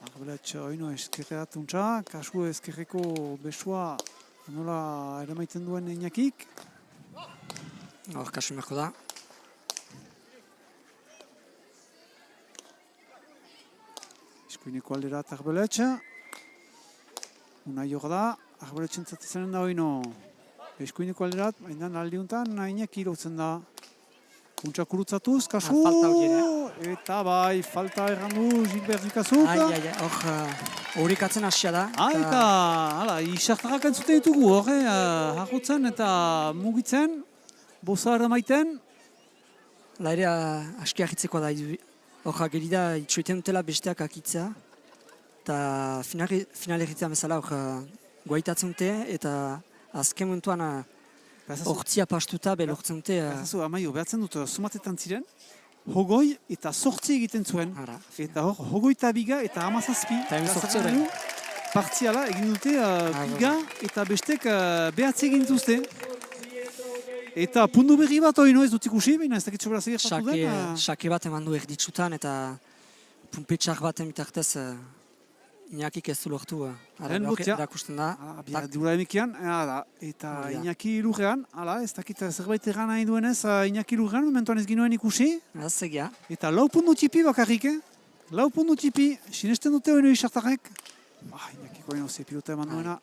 Arbeletx oino ezkerreat untxa, kasu ezkerreko besua nola eramaiten duen Iñakik. Hor kasu merko da. Eskuineko alderat Arbeletxe. Unai hor da, Arbeletxen zatizanen da oino. Eskuineko alderat, baina aldiuntan Iñaki irotzen da. Untxak urutzatuz, kasu. Falta hori ere. Eta bai, falta errandu Gilbert Zikazuk. Hor horikatzen hasia da. Eta, hala, isartarrak entzuten ditugu, harrotzen eta mugitzen, boza eramaiten. Laire aski ahitzeko da. Hor gerida itxoiten dutela besteak akitzea. Eta final egitea bezala hor guaitatzen dute eta azken momentuan hortzia pastuta belortzen dute. Amaio, behatzen dut, sumatetan ziren, hogoi eta sortzi egiten zuen. Eta hor, hogoi eta biga eta amazazpi. Eta sortzi horrein. Partziala egin dute biga eta bestek behatzi egin duzte. Eta pundu berri bat hori ez dut ikusi, baina ez dakitxo beraz egertatu den. Sake bat eman du erditsutan eta punpetxar baten bitartez Iñakik ez du lortu erakusten da. Dura emikian, eta Iñaki lurrean, ez dakit zerbait egan nahi duenez, Iñaki lurrean, mementoan ez ginoen ikusi. Zegia. Eta lau pundu txipi bakarrik, lau pundu txipi, sinesten dute hori isartarrek. Iñakiko eno ze pilota eman duena.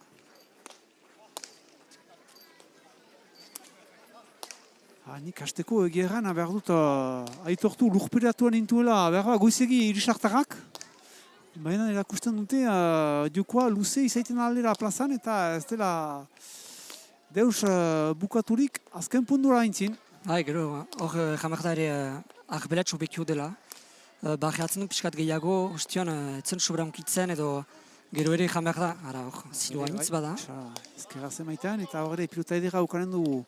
Nik hasteko egeran, behar dut, aitortu lurperatuan intuela, behar goizegi irisartarrak. Baina erakusten dute, jokoa luze izaiten aldera plazan eta ez dela deus bukaturik azken pundura haintzin. Gero, hor jamak da ere Arbeletxo bekio dela. Barriatzen du pixkat gehiago, ostion, etzen sobra unkitzen edo gero ere jamak da, hor, zilua nitz bada. Ezkerra zemaitean eta hor ere pilota edera ukanen du.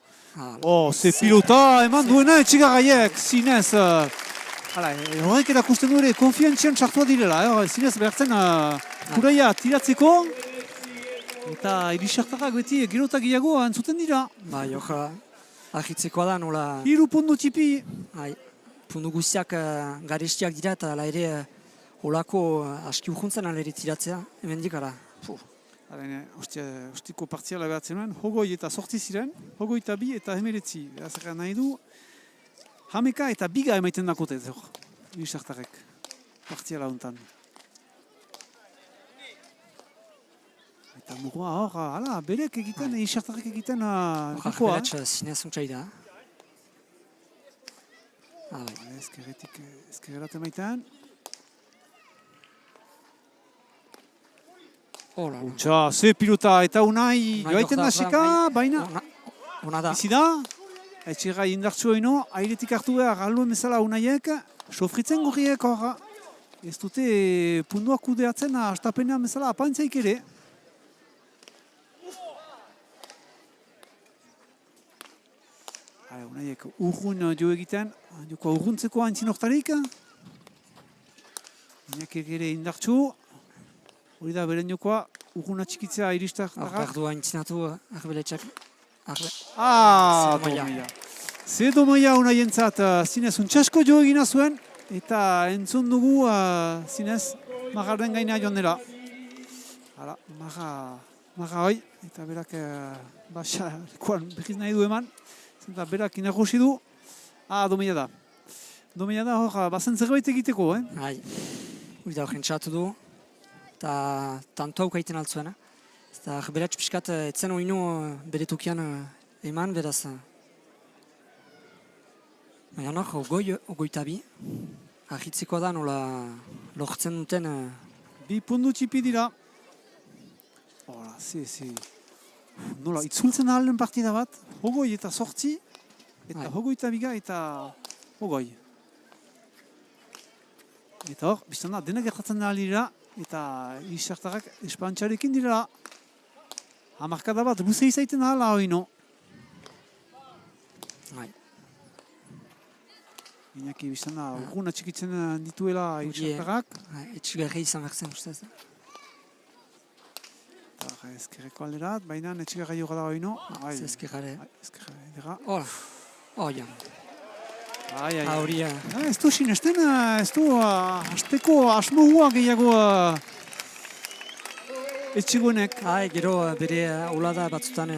Ze pilota eman duena etxigarraiek, zinez. Horrek erakusten du ere, konfiantzian sartua direla, zinez behartzen kuraia tiratzeko eta irisartarrak beti gerota gehiago entzuten dira. Hor, ahitzekoa da nola... Hiru pundu txipi. Pundu guztiak garestiak dira eta ala ere holako aski urjuntzen ala ere tiratzea, hemen dikara. Ostiko partziala behatzen nuen, hogoi eta sortzi ziren, hogoi eta bi eta hemeretzi. Azerra nahi du, hameka eta biga emaiten dakote, irisartarrek, partziala hontan. Eta mugua hor, berek egiten, irisartarrek egiten dukoa. Arbeletx zinez untsai da. Ezkerrerat emaiten. Ze pilota eta unai joaiten da seka, baina... Izi da? Etxerra indartsu oino, airetik hartu behar galuen bezala unaiek, sofritzen gorriek horra. Ez dute punduak kudeatzen astapenean bezala apaintzaik ere. Unaiek urrun jo egiten, joko urruntzeko haintzin hortarik. Iñakik ere indartsu. Hori da beren jokoa, urruna txikitzea iristak. Ardu haintzinatu Arbeletxak. Domaia. Ze domaia unaientzat zinez untxasko jo egina zuen eta entzun dugu zinez magarden gaina joan dela. Maga hoi eta berak basa lekuan behiz nahi du eman eta berak inagosi du. Domaia da. Domaia da hor bazen zerbait egiteko, Hori da hor jentsatu du eta tanto haukaiten altzuena. Eta Arbeletx pixkat etzen oinu bere tokian eman, beraz. Baina hor, ogoita bi. Ahitzeko da nola lortzen duten... Bi pundu txipi dira. Nola, itzultzen ahalen partida bat, hogoi eta sortzi, eta hogoita biga eta hogoi. Eta hor, biztan da, denak gertatzen da dira, eta irisartarrak espantxarekin dira. Hamarkada bat, luze izaiten ahala hori no. Iñaki biztan da, urguna txikitzen dituela irisartarrak. Etxigarri izan behar zen ustez. Ezkerreko alderat, baina etxigarri hori da hori no. Ezkerrare. Hola. Hauria. Ez du sinesten, ez du hasteko asmoa gehiago etxigoenek. Gero bere hola da batzutan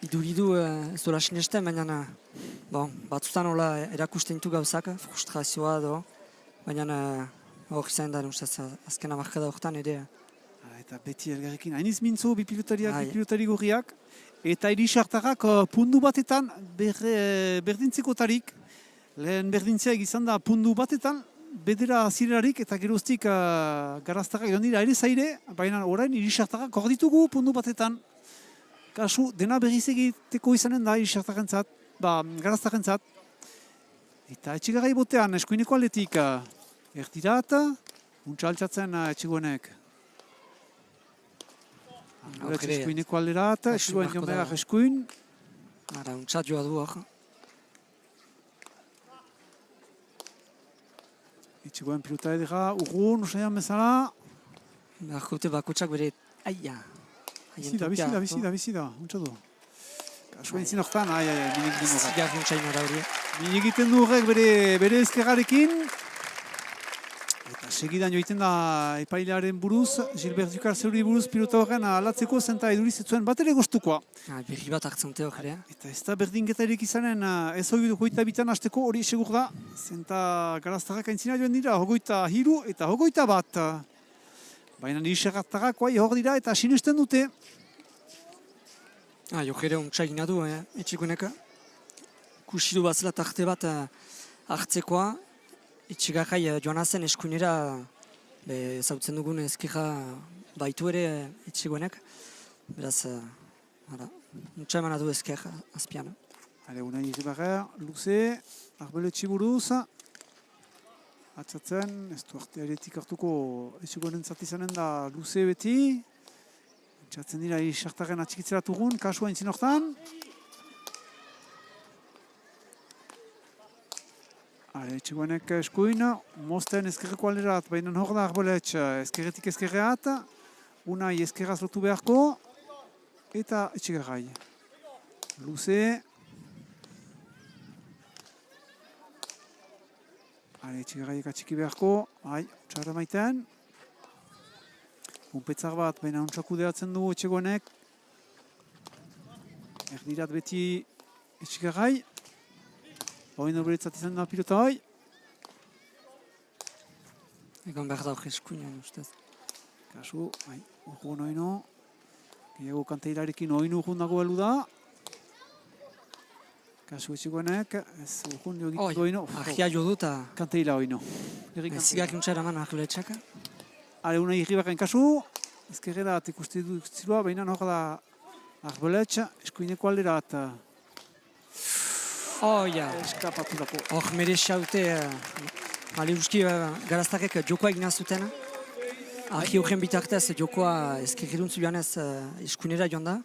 iduridu ez dola sinesten, baina batzutan hola erakusten ditu gauzak, frustrazioa edo, baina hor izan da, ustez, azken amarkada horretan ere. Eta beti elgarrekin, hainiz mintzo, bi Bai. pilotari gorriak, eta irisartarrak pundu batetan berdintzekotarik, lehen berdintzeak izan da pundu batetan, bedera zirelarik eta geroztik garaztarrak joan dira ere zaire, baina orain irisartarrak hor ditugu pundu batetan. Kasu, dena berriz egiteko izanen da irisartarrentzat, garaztarrentzat. Eta etxigarrai botean, eskuineko aldetik erdirat, untsa altxatzen etxigoenek. Eskuineko alderat, eskuin joan behar eskuin. Ara, untsat joa du hor. Etxigoen pilota edera, urrun, usaian bezala. Beharko dute bakotsak bere, aia. Bizida, untsa du. Kasuen zin horretan, minik egiten du horrek. Zigarri untsain ara hori. Minik egiten du horrek bere ezkerrarekin. Eta segidan joiten da epailearen buruz, Gilbert Dukar zeuri buruz pilota horren alatzeko zenta eduriz ez zuen bat ere goztukoa. Berri bat hartzen dute hor ere. Eta ez da berdinketarik izanen ez hori hogeita bitan hasteko hori segur da. Zenta garaztarrak aintzina joan dira, 23 eta 21. Baina irisartarrak hor dira eta sinesten dute. Jokere untsa gina du, etxeguneka. Kusidu batzela tarte bat hartzekoa. Etxigarrai joan zen eskuinera zautzen dugun ezkerra baitu ere etxeguenek. Beraz, untsa emana du ezker azpian. Unai Irribarrer, luze, arbeletxe buruz. Atzatzen, ez du artearetik hartuko etxegoenen zatizanen da luze beti. Entzatzen dira irisartaren atxikitzerat kasua entzin hortan. Etxegoenek eskuin, mozten ezkerreko alderat, baina hor da arboletx ezkerretik ezkerreat. Unai ezkerraz lotu beharko. Eta etxegarrai. Luze. Etxegarraiek atxiki beharko. Txarra maiten. Unpetzar bat, baina untsakudeatzen du etxegoenek. Erdirat beti etxegarrai. Hoin horretzat izan da pilota hoi. Egon behar da hori eskuinan, ustez. Kasu, urgun oino. Gehiago kanteirarekin oinu urgun dago helu da. Kasu etxegoenek, ez urgun jogitu oino. Ahia jo duta. Kanteira oino. Zigak untsa eraman ahleetxaka. Unai Irribarren kasu. Ezkerrera ikusti du zilua, baina hor da arboletx, eskuineko alderat. Eskapatu dako. Hor merexaute, Maliuski garaztarek jokoa egina zuten. Ahi horren bitartez jokoa ezkerredun zulanez eskuinera joan da.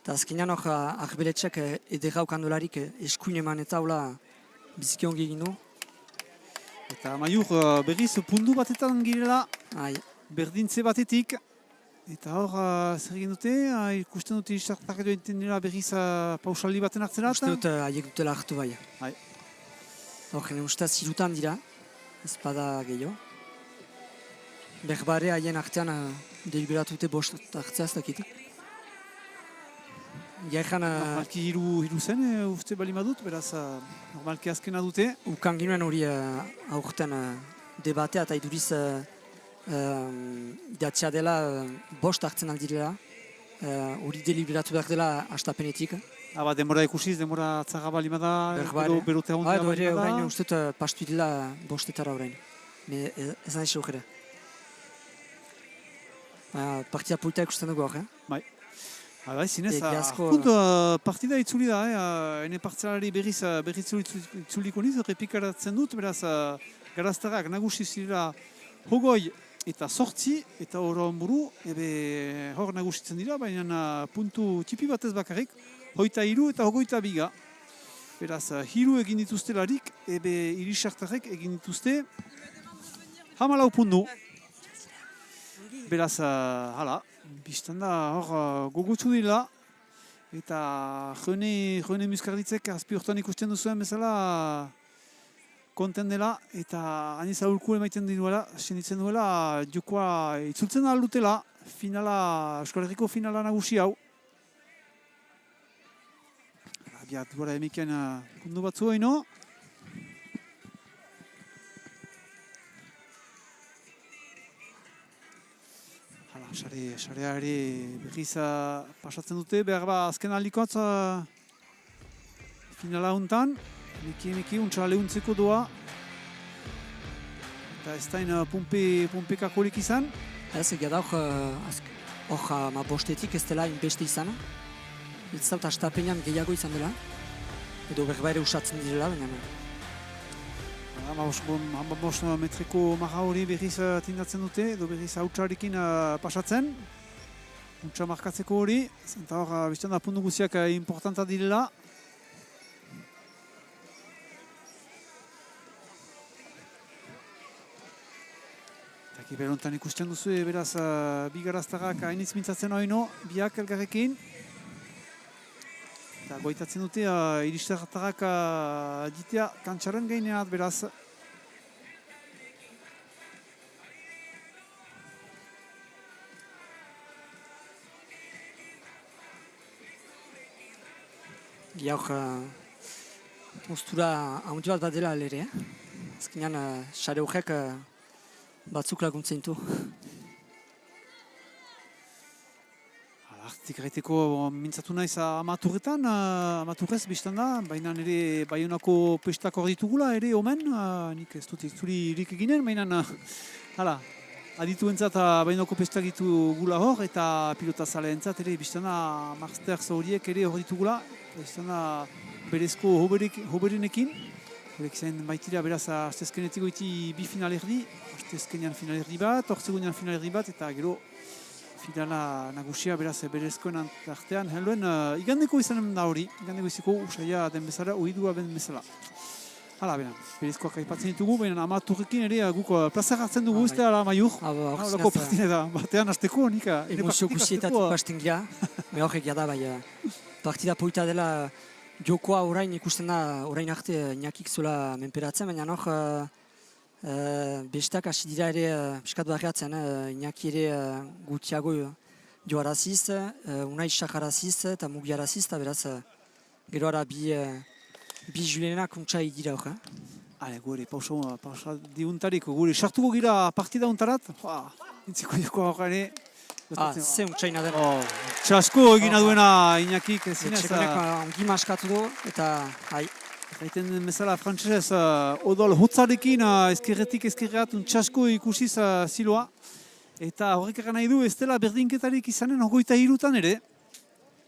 Eta azkenean hor arbeletxek edera ukandolarik eskuin eman eta hola biziki ongi egin du. Eta Maiur berriz pundu batetan girela, berdintze batetik. Eta hor, zer egin dute, ikusten dute irisartarrak joan dira berriz pausaldi baten hartzera. Uste dut haiek dutela hartu bai. Hor, ustez hirutan dira, ez bada gehiago. Berbare haien artean deliberatu dute bost hartzea ez dakit. Normalki hiru zen, uste bali madut, beraz normalki azkena dute. Ukan ginoen hori aurten debatea eta iduriz idatzea dela bost hartzen aldirela, hori deliberatu behar dela astapenetik. Denbora ikusiz, denbora txarra bali bada, berotea ondea bali bada. Orain uste dut pastu dela bostetara orain, ez nahi xeukera. Partida polita ikusten dugu hor, Bai, zinez, partida itzuli da, ene partzelari berriz itzuliko niz, repikaratzen dut, beraz, garaztarrak nagusi zirela hogoi eta 8 eta horren buru, hor nagusitzen dira, baina puntu txipi batez bakarrik, 23 eta 22. Beraz, 3 egin dituztelarik, irisartarrek egin dituzte 14 puntu. Beraz, biztan da hor gogotsu dira, eta Jone Muskarditzek azpi hortan ikusten duzuen bezala konten dela, eta aniz aurku emaiten duela, senditzen duela, jokoa itzultzen aldutela, Euskal Herriko finala nagusi hau. Biat, gora emiken puntu batzu haino. Sarea ere berriz pasatzen dute, behar azken aldikotz finala hontan, emeki untsa lehuntzeko doa. Eta ez da pumpekakolik izan. Ez, egia da hor bostetik ez dela inbeste izan. Ez da astapenean gehiago izan dela. Edo berbaire usatzen direla, baina. 15 metreko marra hori berriz tindatzen dute, edo berriz hautsarekin pasatzen. Untsa markatzeko hori, eta hor biztan da puntu guziak importanta direla. Berontan ikusten duzu, beraz, bi garaztarrak hainitz mintzatzen oino, biak elgarrekin. Eta goitatzen dute, iristarrak ditea kantxaren gaineat, beraz. Gaur postura handi bat badela alere. Azkenean, sare horrek batzuk laguntzen du. Artik gaiteko mintzatu naiz amaturretan, amaturrez biztan da, baina ere Baionako pestak hor ditugula ere omen, nik ez dut zuri irik eginen, baina adituentzat Baionako pestak ditugula hor, eta pilota zaleentzat ere biztan da Masters horiek ere hor ditugula, biztan da berezko hoberenekin. Horek zen baitira beraz astezkenetik goiti bi finalerdi, astezkenean finalerdi bat, ortzegunean finalerdi bat, eta gero finala nagusia beraz berezkoen artean. Helduen igandeko izanen da hori, igandeko iziko usaila den bezala, ohidua ben bezala. Hala, bena, berezkoak aipatzen ditugu, baina amaturrekin ere guk plazak hartzen dugu, ez da maiur. Lako partida batean azteko, nik. Emozio guzietatik pasten gira, behar egia da, bai, partida poita dela. Jokoa orain ikusten da, orain arte Iñakik zuela menperatzen, baina bestak hasi dira ere piskat barriatzen, Iñaki ere gutiago joaraziz, Unai sakaraziz eta mugiaraziz, eta beraz gero ara bi Julenak untxai dira hor. Hale, gure, pausa diuntarik, gure, sartuko gira partida untarat, intziko jokoa horre. Ze untxaina den. Txasko egina duena Iñakik. Etxekonek ongi maskatu du, eta hai. Gaiten den bezala frantzesez, odol hotzarekin ezkerreat txasko ikusiz ziloa. Eta horrek egan nahi du, ez dela berdinketarik izanen 23 ere.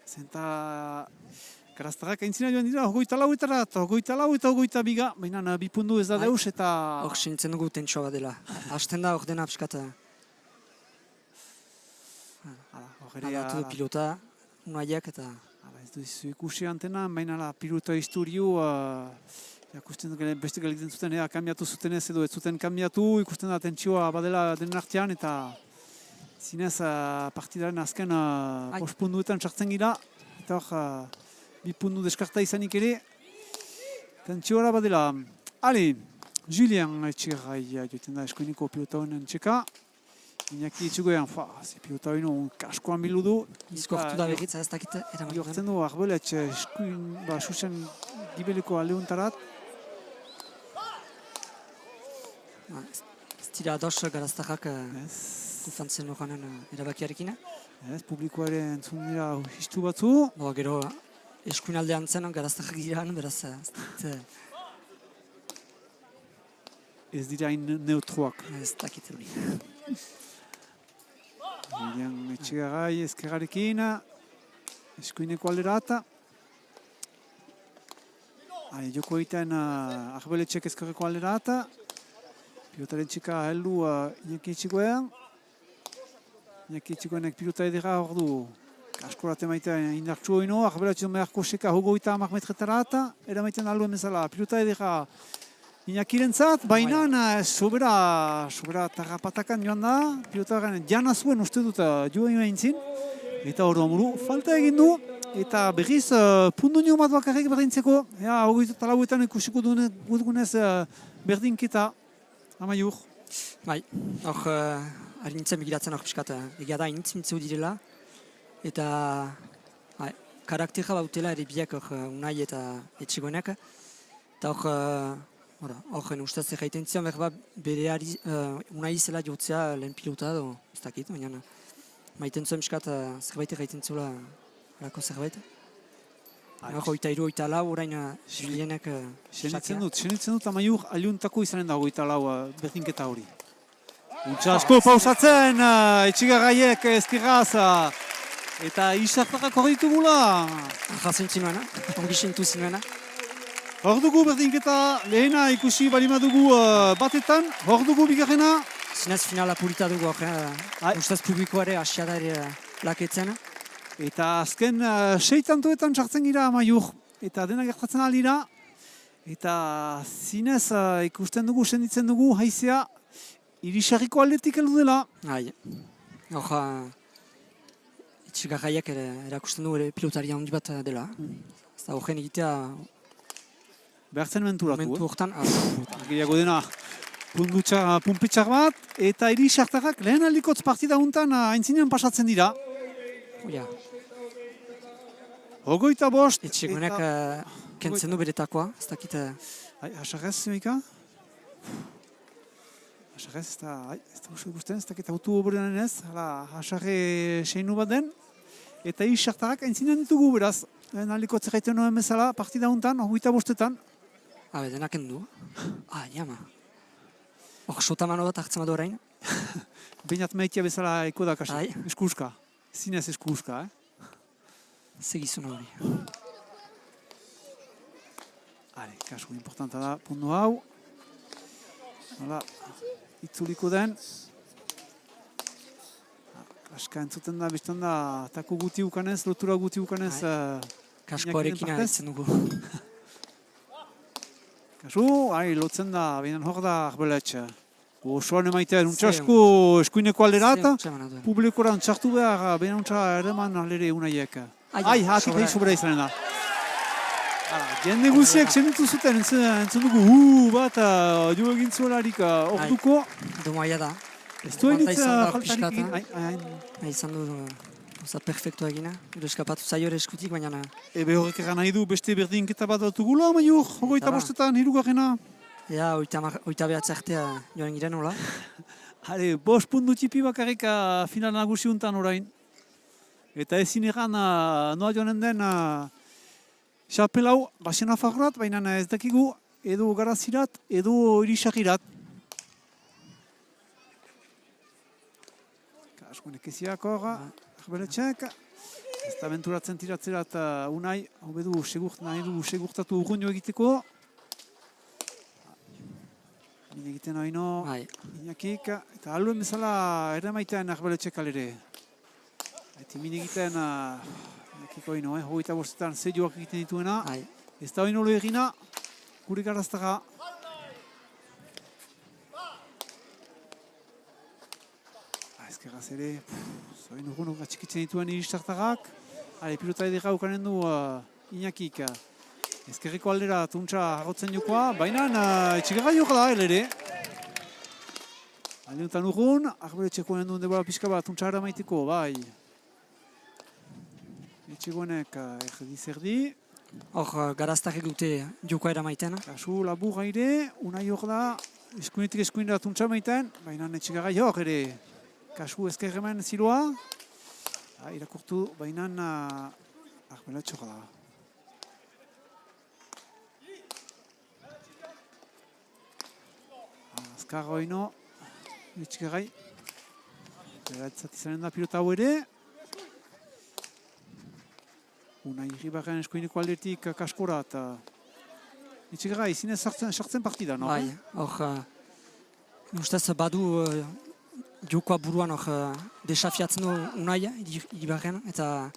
Zenta garaztarrak aintzina joan dira, 24 eta 22, baina bipundu ez da deus eta... Hor sintzen dugu tentsua bat dela. Hasten da hor dena pixkat. Aldatu du pilota, unaiak eta... Ez du ikusi antena, baina pilota historiu ikusten beste galiten zuten, kambiatu zutenez edo ez zuten kambiatu, ikusten da tentsioa badela den artean eta zinez partidaren azken pospunduetan sartzen gira eta hor bi pundu deskarta izanik ere tentsioa badela. Ale, Julien Etxegai joiten da eskoiniko pilota honen txeka. Iñaki etxugoean, ze pilota hori kaskoan bilu du. Izkortu da begitza ez dakit eraman. Jortzen du Arbeletx eskuin, susen gibeleko aldeuntarat. Ez dira ados garaztarrak kufantzen horrenan erabakiarekin. Ez, publikoare entzun dira histu batzu. Gero eskuin aldean zen garaztarrak giran, beraz ez dira neutroak. Ez dakit hori. Julian Etxegarai ezkerrarekin, eskuineko alderata. Joko egiten Arbeletxek ezkerreko alderata. Pilotaren txeka heldu Iñaki Etxegoean. Iñaki Etxegoenek pilota edera hor du. Kaskorate maitea indartsu hori no, Arbeletxek meharko seka hogoita 10 metretarata. Eramaiten alduen bezala pilota edera Iñakiren zat, baina sobera tarrapatakan joan da, pilotaren jana zuen uste dut joan eintzin, eta hori amuru falta egin du, eta berriz pundu nio bat bakarrik berdintzeko, hogeita lauetan ikusiko dugunez berdinketa, amaiur. Bai, hor ari nintzen begiratzen hor piskat, egia da initz direla, eta karaktera bautela ere biak Unai eta Etxegoenek, eta horren ustez egiten zion, bere Unai zela jotzea lehen pilota edo, ez dakit, baina maiten zuen piskat zerbait egiten zula alako zerbait. Hogeita hiru, hogeita lau, orain Julienek Senitzen dut, amaiur aliuntako izanen da hogeita lau berdinketa hori. Untsa asko pausatzen, etxigarraiek ezkerraz, eta isartakak hori ditugula. Jazen zinuena, ongi sintu zinuena. Hor dugu berdinketa lehena ikusi balima dugu batetan, hor dugu bigarrena. Zinez finala purita dugu hor, ustez publikoare asia da ere laketzen. Eta azken 6 tantoetan sartzen gira amaiur, eta dena gertatzen aldira. Eta zinez ikusten dugu, senditzen dugu, haizea, irisarriko aldetik heldu dela. Hor, etxigarraiak erakusten du ere pilotaria handi bat dela. Ez da horren egitea behartzen menturatu. momentu hortan. Gehiago dena punpitxar bat, eta irisartarrak lehen aldikotz partida hontan aintzinean pasatzen dira. Hogeita bost. Etxegoenek kentzen du beretakoa, ez dakit. Asarrez, Zemika? Asarrez, ez da ikusten, ez dakit autu oborenan ez, asarre seinu bat den. Eta isartarrak aintzinean ditugu beraz. Lehen aldikotz egiten noen bezala, partida hontan, hogeita bostetan. Denak endu. Jama. Hor, sotamano bat hartzen badu orain. Bainat maitia bezala eko da kasi. Eskuska. Zinez eskuska, Segizun hori. Kasu importanta da, puntu hau. Hala, itzuliko den. Kaska entzuten da, biztan da, taku guti ukanez, lotura guti ukanez. Kaskoarekin aritzen dugu. Kasu, lotzen da, behinan hor da arbeletxe. Osoan emaitea, nuntxasko eskuineko alderat, publikora txartu behar, behinan nuntxa ereman alere unaiek. Hatik hain sobera izanen da. Jende guziek senditu zuten, entzun dugu, bat, jo egin zuelarik orduko. Domaia da. Ez du hainitza faltarik. Izan du, perfektua egina. Edo eskapatu zaio ere eskutik, baina... Ebe horrek egan nahi du beste berdinketa bat dutugula, maiur, hogeita bostetan, hirugarrena. Oita behatza artea joan giren, hola? 5 puntu txipi bakarrik final nagusiuntan orain. Eta ezin egan noa joanen den xapelau, basena fagorat, baina ez dakigu edo garazirat, edo irisakirat. Kaskunek eziak horra, arbeletxek. Ez da benturatzen tiratzerat unai, hobedu nahi du segurtatu urruño egiteko. Mine egiten haino, inakik, eta aluen bezala ere maitean arbeletxek alere. Eta mine egiten inakik haino, hogeita bostetan zedioak egiten dituena. Ez da haino lo egina, gure garaztaga. Ezkerraz ere, zoin urgunok atxikitzen dituen iristartagak. Pilota edera ukanen du inakik. Ezkerriko aldera tuntza agotzen jokoa, baina etxigarra joka da ere. Aldeuntan urgun, arbeletxekoen duen debola pixka bat tuntza ara maiteko, bai. Etxegoenek erdi-zerdi. Hor, garaztarek dute jokoa eramaiten. Kasu labur gaire, unai hor da, eskuinetik eskuinera tuntza maiten, baina etxigarra hor ere. Kasu ezkerremen ziloa. Irakurtu, baina arbeletxoa da. Azkarra hori etxigarrai. Beratzat izanen da pilota hau ere. Una irribarren eskuineko aldetik kaskora eta etxigarrai zinez sartzen partida, no? Bai, hor, ustez badu jokoa buruan hor desafiatzen du unai irribarren eta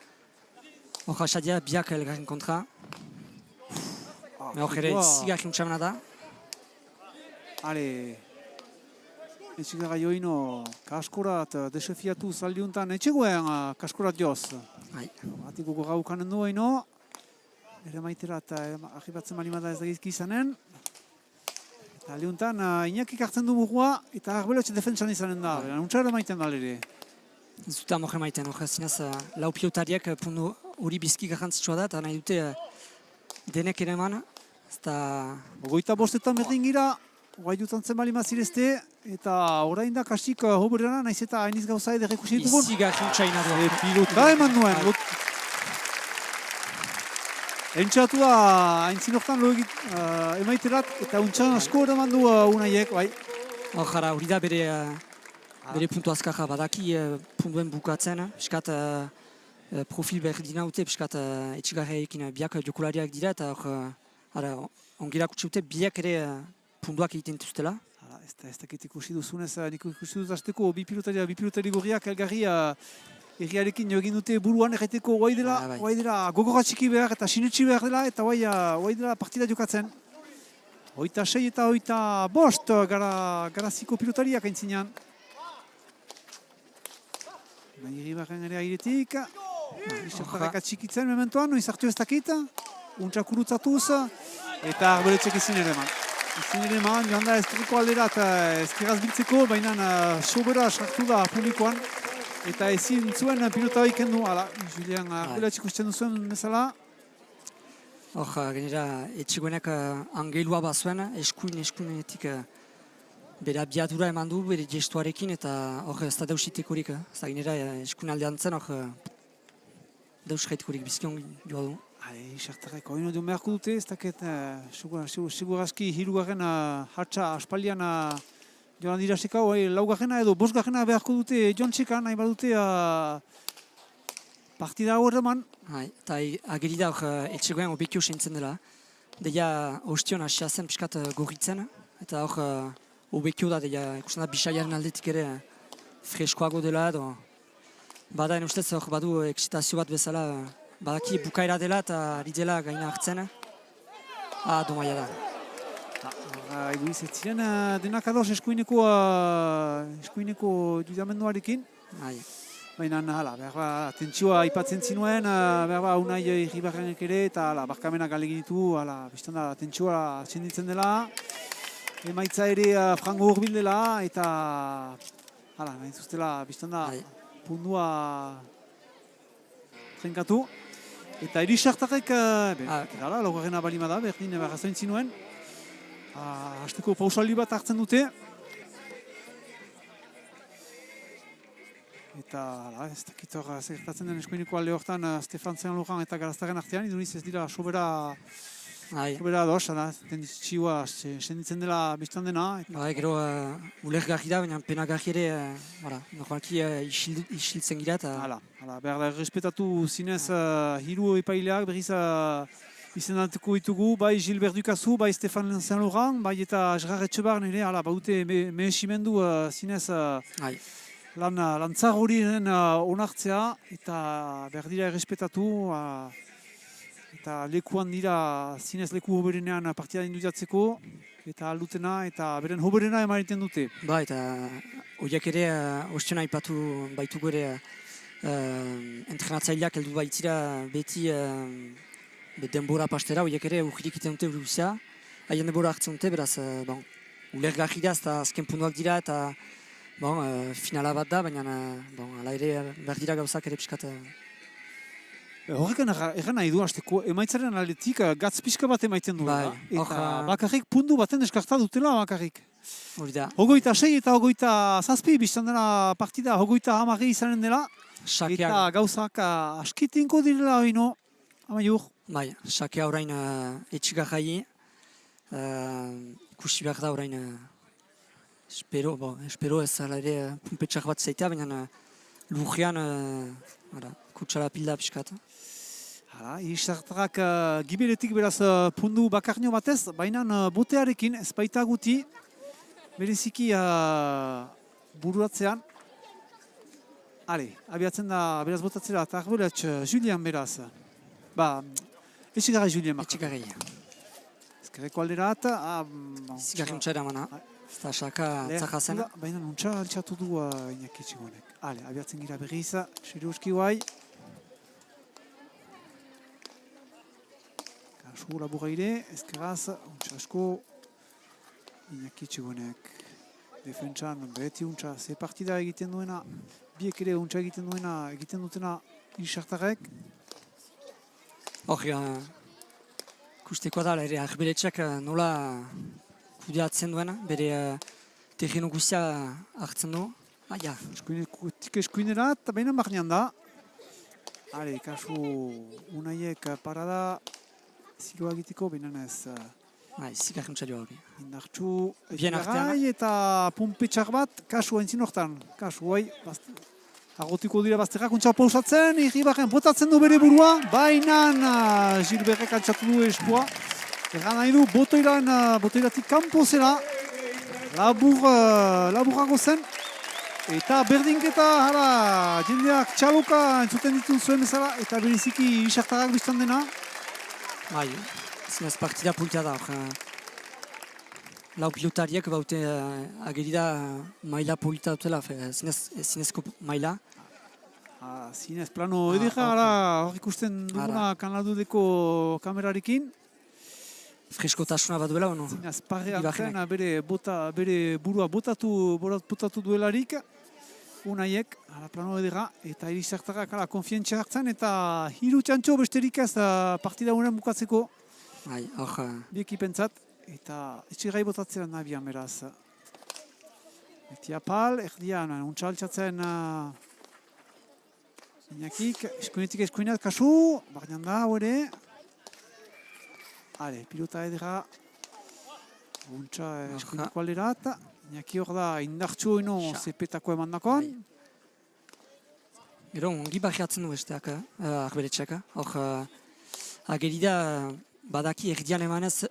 hor asadia biak elgarren kontra. Hor ere zigarren txamena da. Etxigarra joino kaskorat desafiatu zaldiuntan etxegoen kaskorat joz. Batiko gaukanen du haino. Ere maiterat ahibatzen malimada ez da gizki izanen. Eta aldiuntan inakik hartzen du burua eta arbeletxe defentsan izanen da. Nuntza ere maiten da ere. Ez dute amorre maiten, zinez lau pilotariak puntu hori bizki garrantzitsua da eta nahi dute denek ere eman. Hogeita bostetan berdin gira. guai dutantzen bali mazirezte, eta orain da kastik hoberena, naiz eta hainiz gauza eder ikusi ditugun. Izigarri untsaina du. Pilota eman nuen. Entxatu da, haintzin hortan emaiterat, eta untxan asko eraman du unaiek, bai. Jara, hori da bere puntu azkarra badaki puntuen bukatzen, piskat profil berdina dute, piskat etxigarreekin biak jokulariak dira, eta ongirak utzi dute biak ere puntuak egiten dituztela. Ez dakit ikusi duzunez, nik ikusi duz azteko bi pilotari gorriak elgarri erriarekin egin dute buruan erreteko guai dela gogorra txiki behar eta sinetxi behar dela eta guai dela partida jokatzen. 26 eta 25 garaziko pilotariak aintzinean. Nahi barren ere airetik. Isertareka txikitzen mementoan, noiz hartu ez dakit. Untxak urutzatuz eta arboletxek ezin ere eman. Ezin ere eman, joan da ezkerreko alderat ezkerraz biltzeko, baina sobera sartu da publikoan. Eta ezin zuen pilota hori kendu, Julian arboletxek usten duzuen bezala. Gainera, etxegoenak angelua bazuen, eskuinetik bere abiadura eman du, bere gestuarekin, eta ez da deusitekorik. Ez da gainera, eskuin aldean zen, deusitekorik bizkion joa du. Isartarek hori no beharko dute, ez dakit, segurazki hirugarren hartza aspaldian joan diraseka, laugarrena edo bosgarrena beharko dute joan txekan, nahi badute partida hor eman. Eta ageri da etxegoen obekio seintzen dela. Deia ostion hasia zen piskat gorritzen, eta hor obekio da, deia ikusten da bisaiaren aldetik ere freskoago dela edo. Bada ustez hor badu eksitazio bat bezala, badaki bukaera dela eta ari dela gaina hartzen. Domaia da. Eguiz, ez ziren denak ados eskuineko judamenduarekin. Baina, tentsioa aipatzen zinuen, unai irribarrenek ere, eta barkamenak alegin ditu, biztan da, tentsioa txenditzen dela. Emaitza ere frango hurbil dela, eta nahi zuztela, biztan da, pundua trenkatu. Eta erisartarek, laugarrena balima da, berdin barrazoin zinuen. Hasteko pausaldi bat hartzen dute. Eta ez dakit hor zertatzen den eskuineko alde horretan Stefan Saint-Laurent eta Garaztaren artean, iduriz ez dira sobera ados, tentsioa senditzen dela biztan dena. Gero ulergarri da, baina penagarri ere normalki isiltzen gira. Behar da errespetatu zinez hiru epaileak berriz izendatuko ditugu, bai Gilbert Ducazu, bai Stefan Saint-Laurent, bai eta Gerard Etxebarren ere, baute mehesimendu zinez lantzar horien onartzea eta behar dira errespetatu eta lekuan dira zinez leku hoberenean partida indutiatzeko eta aldutena eta beren hoberena emariten dute. Eta horiek ere ostiona aipatu baitugu ere entrenatzaileak heldu baitzira beti denbora pastera, horiek ere urgirik iten dute uruzia, haien denbora hartzen dute, beraz ulergarri da, eta azken puntuak dira eta finala bat da, baina ala ere behar dira gauzak ere piskat. Horrekan erran nahi du hasteko, emaitzaren aldetik gatz pixka bat emaiten du. Eta bakarrik puntu baten deskarta dutela bakarrik. Hori da. 26 eta 27 biztan dela partida, 30 izanen dela. Eta gauzak askitinko direla hori no, amaiur. Sakea orain etxigarrai, ikusi behar da orain espero ez ala ere pumpetxak bat zaitea, baina lurrean kutsala pilda piskat. Isartarak giberetik beraz pundu bakarnio batez, baina botearekin ez baita guti bereziki buruatzean. Abiatzen da beraz botatzera eta arboletx Julian beraz. Etxigarrai Julien marka. Etxigarrai. Ezkerreko alderat. Zigarri untsa eramana. Eta saka tzaka zen. Baina untsa altxatu du Iñaki Txigonek. Abiatzen gira berriz, Sirioski guai. Kasu laburreire, ezkerraz, untsa asko. Iñaki Txigonek. Defentsan, beti untsa, ze partida egiten duena. Biek ere untsa egiten dutena Isartarek. Hor, ikusteko da, ere Arbeletxak nola kudeatzen duena, bere terreno guztia hartzen du. Ja. Eskuinera eta behinan barnean da. Hale, kasu Unaiek parada zirua egiteko, behinan ez Zigarren txalioa hori. indartxu Bien artean. gai eta pumpetxak bat, kasu entzin hortan. Kasu, guai, agotiko dira bazterrak untsa pausatzen, Irribarren botatzen du bere burua, bainan Gilberrek altxatu du eskua. Erran nahi du, botoiratik kanpo zela, laburago zen. Eta berdinketa, hala, jendeak txaloka entzuten ditun zuen bezala, eta bereziki isartarrak biztan dena. Bai, zinez partida pultea da. Lau pilotariak baute agerida maila polita dutela, zinezko maila. Zinez plano edera, hor ikusten duguna kanaldudeko kamerarekin. Freskotasuna bat duela, ono? Zinez parre hartzen bere burua botatu duelarik. Unaiek, plano edera, eta irisartarrak konfientzia hartzen, eta hiru txantxo besterik ez partida unen bukatzeko. Bai, hor... Biekipentzat, eta etxigai botatzea nabian beraz. Eti apal, erdian, untsa altxatzen Iñakik, eskuineat kasu, barnean da, hori. Hale, pilota edera, untsa eskuineko alderat. Iñaki hor da, indartxu ino zepetako eman dakoan. Gero, ongi barriatzen du besteak, arbeletxeak. Hor, agerida badaki erdian emanez...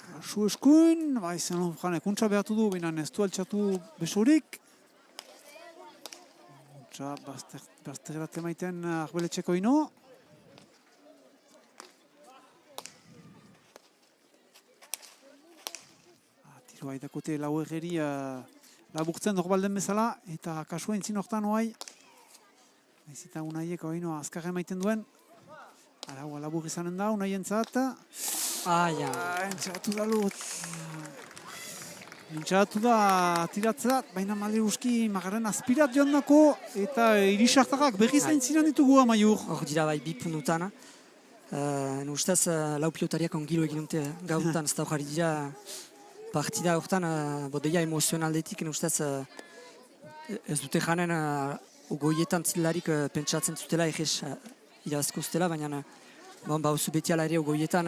Kasu eskuin, zen hon janek, untsa behatu du, binen ez du altxatu besorik. Untsa, bazterrat emaiten arbeletxeko ino. Tiro haidakote lau erreri laburtzen norbalden bezala, eta kasua entzin hortan oai. Ez eta Unaiek oino azkarra emaiten duen. Araua labur izanen da, Unaientzat. Entxatu da tiratzea, baina Maleruski magaren aspirat joan dako, eta irisartarrak berriz aintzinan ditugu amaiur. Hor dira bai bi puntutan. Ustez lau pilotariak ongilo egin dute gautan, ez da hori dira partida horretan, bodeia emozionaldetik, ustez ez dute janen goietan zilarik pentsatzen zutela egez irazko zutela, baina bauzu beti ala ere goietan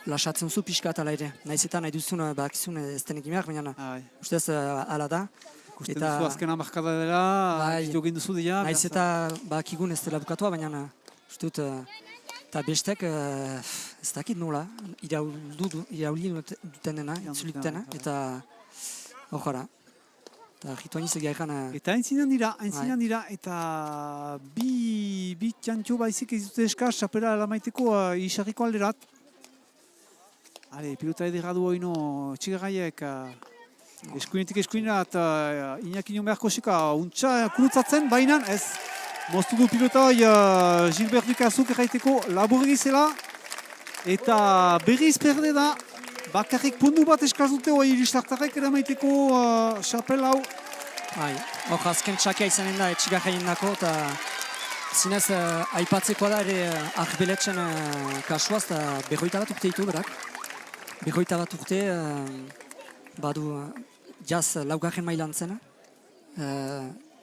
lasatzen zu pixka ala ere. Naiz eta nahi duzun bakizun ez denek imeak, baina ustez ala da. Ikusten duzu azken amarkada dela, isto egin duzu dira. Naiz eta bakigun ez dela bukatua, baina uste dut eta bestek ez dakit nola, irauli duten dena, itzulik dena, eta hor eta jituaniz egia ekan... Eta haintzinan dira, eta bi txantxo baizik ez dute eskaz, xapera lamaiteko isarriko alderat. Hale, pilota edera du oino txigagaiek eskuinetik eskuinera eta Iñaki nion beharko seka untxa kurutzatzen, baina ez moztu du pilota Gilbert Dukazuk erraiteko labur egizela eta berriz perde da. Bakarrik pundu bat eskaz dute hori iristartarek ere maiteko xapel hau. Hor azken txakea izanen da etxigarraien dako eta zinez aipatzekoa da ere arbeletxen kasuaz eta berroita bat urte ditu berak. Berroita bat urte badu jaz laugarren mailan zen.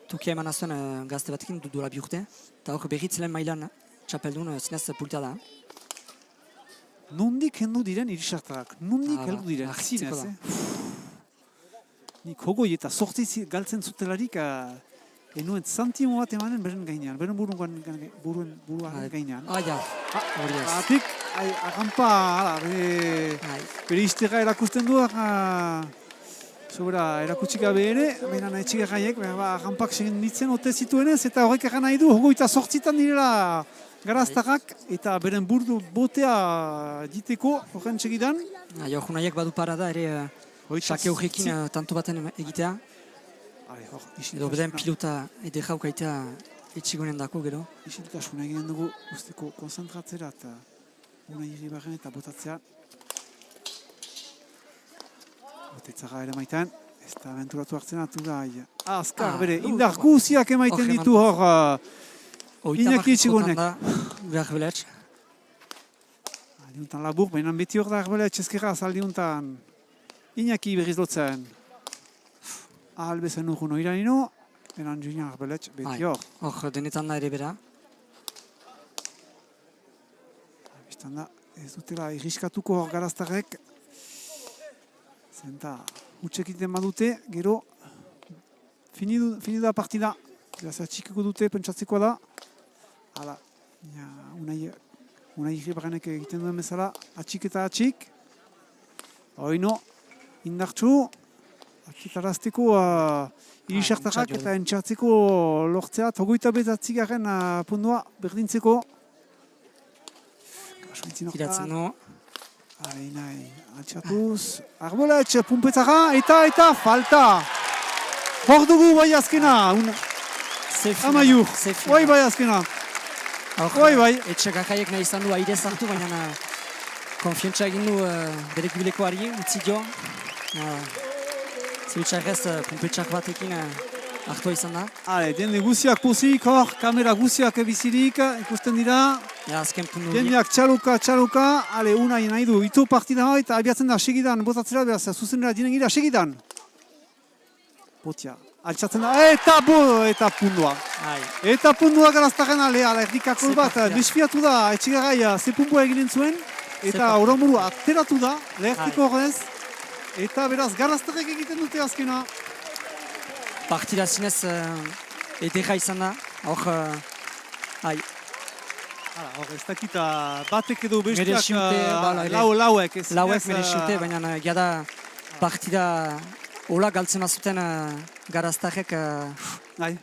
Tokia eman azuen gazte batekin duela bi urte. Eta hor berritzelen mailan txapeldun zinez pulta da. Nondik hendu diren irisartarak, nondik heldu diren, zinez, Nik hogoi eta sortzi galtzen zutelarik enuen zantimo bat emanen beren gainean, beren buruan gainean. Atik, agampa, bere iztega erakusten du, sobera erakutsik gabe ere, baina etxiga gaiek, agampak segin ditzen ote zituenez, eta horrek egan nahi du, hogoi eta sortzitan direla garaztarrak eta beren burdu botea diteko horren txegidan. Junaiek badu parada ere xake horrekin tanto baten egitea. Edo beden pilota edera ukaitea etxigonen dako gero. Isiltasuna egiten dugu usteko konzentratzera eta Unai Irribarren eta botatzea. Botetzaga ere maitan, ez da aventuratu hartzen atu da. Azkar bere, indar guziak emaiten ditu hor Iñaki etxigonek. Arbeletx. Aldiuntan labur, baina beti hor da Arbeletx ezkerraz aldiuntan Iñaki berriz lotzen. Albezen urgun oiranino, eran Julian Arbeletx beti hor. Hor denetan da ere bera. Bistan da, ez dutela irriskatuko hor garaztarrek. Zenta, utxekiten badute, gero finidu da partida. Beraz, atxikiko dute, pentsatzekoa da. Hala, unai irribarrenek egiten duen bezala, atxik eta atxik. Oino, indartxu, akitarazteko irisartarrak eta entxartzeko lortzeat, 29. Pundua berdintzeko. Iratzen du. Altxatuz, Arbeletx, punpetzara, eta falta. Hor dugu bai azkena. Amaiur, bai azkena. Bai. Etxegakaiek nahi izan du aire zartu, baina konfientza egin du bere kibilekoari, utzi jo. Zebitxarrez, pumpetxak batekin hartua izan da. Jende guziak pozik, hor, kamera guziak bizirik, ikusten dira. Azken puntu. Jendeak txaluka, unai nahi du, ito partida hau eta abiatzen da segidan, botatzera, beraz, zuzenera dinengira segidan. Botia, altxatzen da, eta pundua. Eta pundua garaztaren erdikako bat, desfiatu da, etxigarai, ze puntua eginen zuen, eta oromuru ateratu da, lehertiko horrez, eta beraz, garaztarek egiten dute azkena. Partida zinez edera izan da, hor, Hor, ez dakita batek edo besteak lauek. Lauek mereziute, baina jada partida hola galtzen azuten garaztarek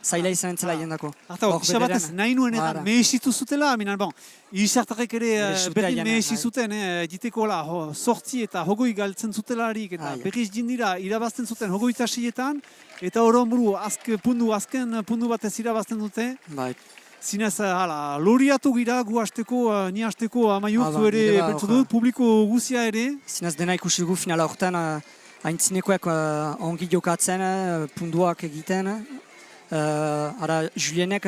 zaila izan entzela jendako. Gisa batez nahi nuen edan mehezitu zutela, irisartarek ere berdin mehezi zuten, diteko sortzi eta hogoi galtzen zutelarik, eta berriz jindira irabazten zuten hogoi eta seietan, eta horonburu azken pundu batez irabazten dute. Zinez, loriatu gira gu hasteko, ni hasteko amaiurtu ere pentsu dut, publiko guzia ere. Zinez dena ikusi dugu finala horretan, haintzinekoak ongi jokatzen, punduak egiten. Julienek,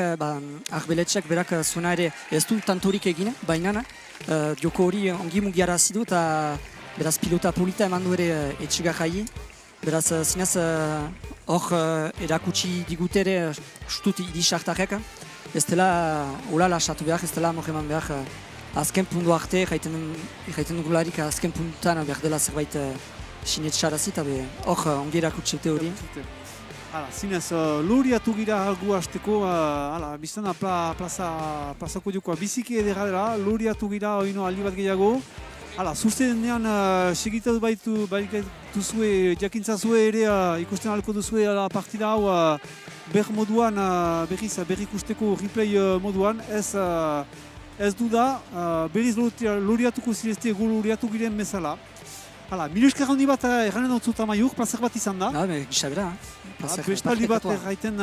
Arbeletxek berak zuena ere ez du tantorik egin, baina joko hori ongi mugiarazi du eta beraz pilota polita eman du ere etxigarrai. Beraz, zinez, hor erakutsi digute ere justut irisartarek. Ez dela hola lasatu behar, ez dela amor eman behar azken puntu arte, jaiten dugularik azken puntutan behar dela zerbait sinetxarazi, eta hor ongi erakutseute hori. Zinez, loriatu gira gu hasteko, biztana plazako jokoa biziki edera dela, loriatu gira oino aldi bat gehiago. Zuzte denean segitatu duzue, jakintza zue ere ikusten alko duzue partida hau moduan, berriz ikusteko replay moduan, ez du da, berriz loriatuko zirezte gu loriatu giren bezala. Mil esker handi bat erranen dautzut amaiur, plazer bat izan da. Gisa bera. Bestaldi bat erraiten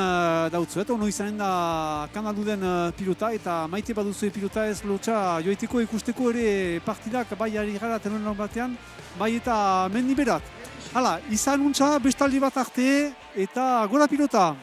dautzuet, ono izanen da kanalduden pilota, eta maite baduzue pilota ez lotxa joiteko ikusteko ere partidak bai ari gara tenoren batean, bai eta mendi berat. Izan untxa, bestaldi bat arte, eta gora pilota!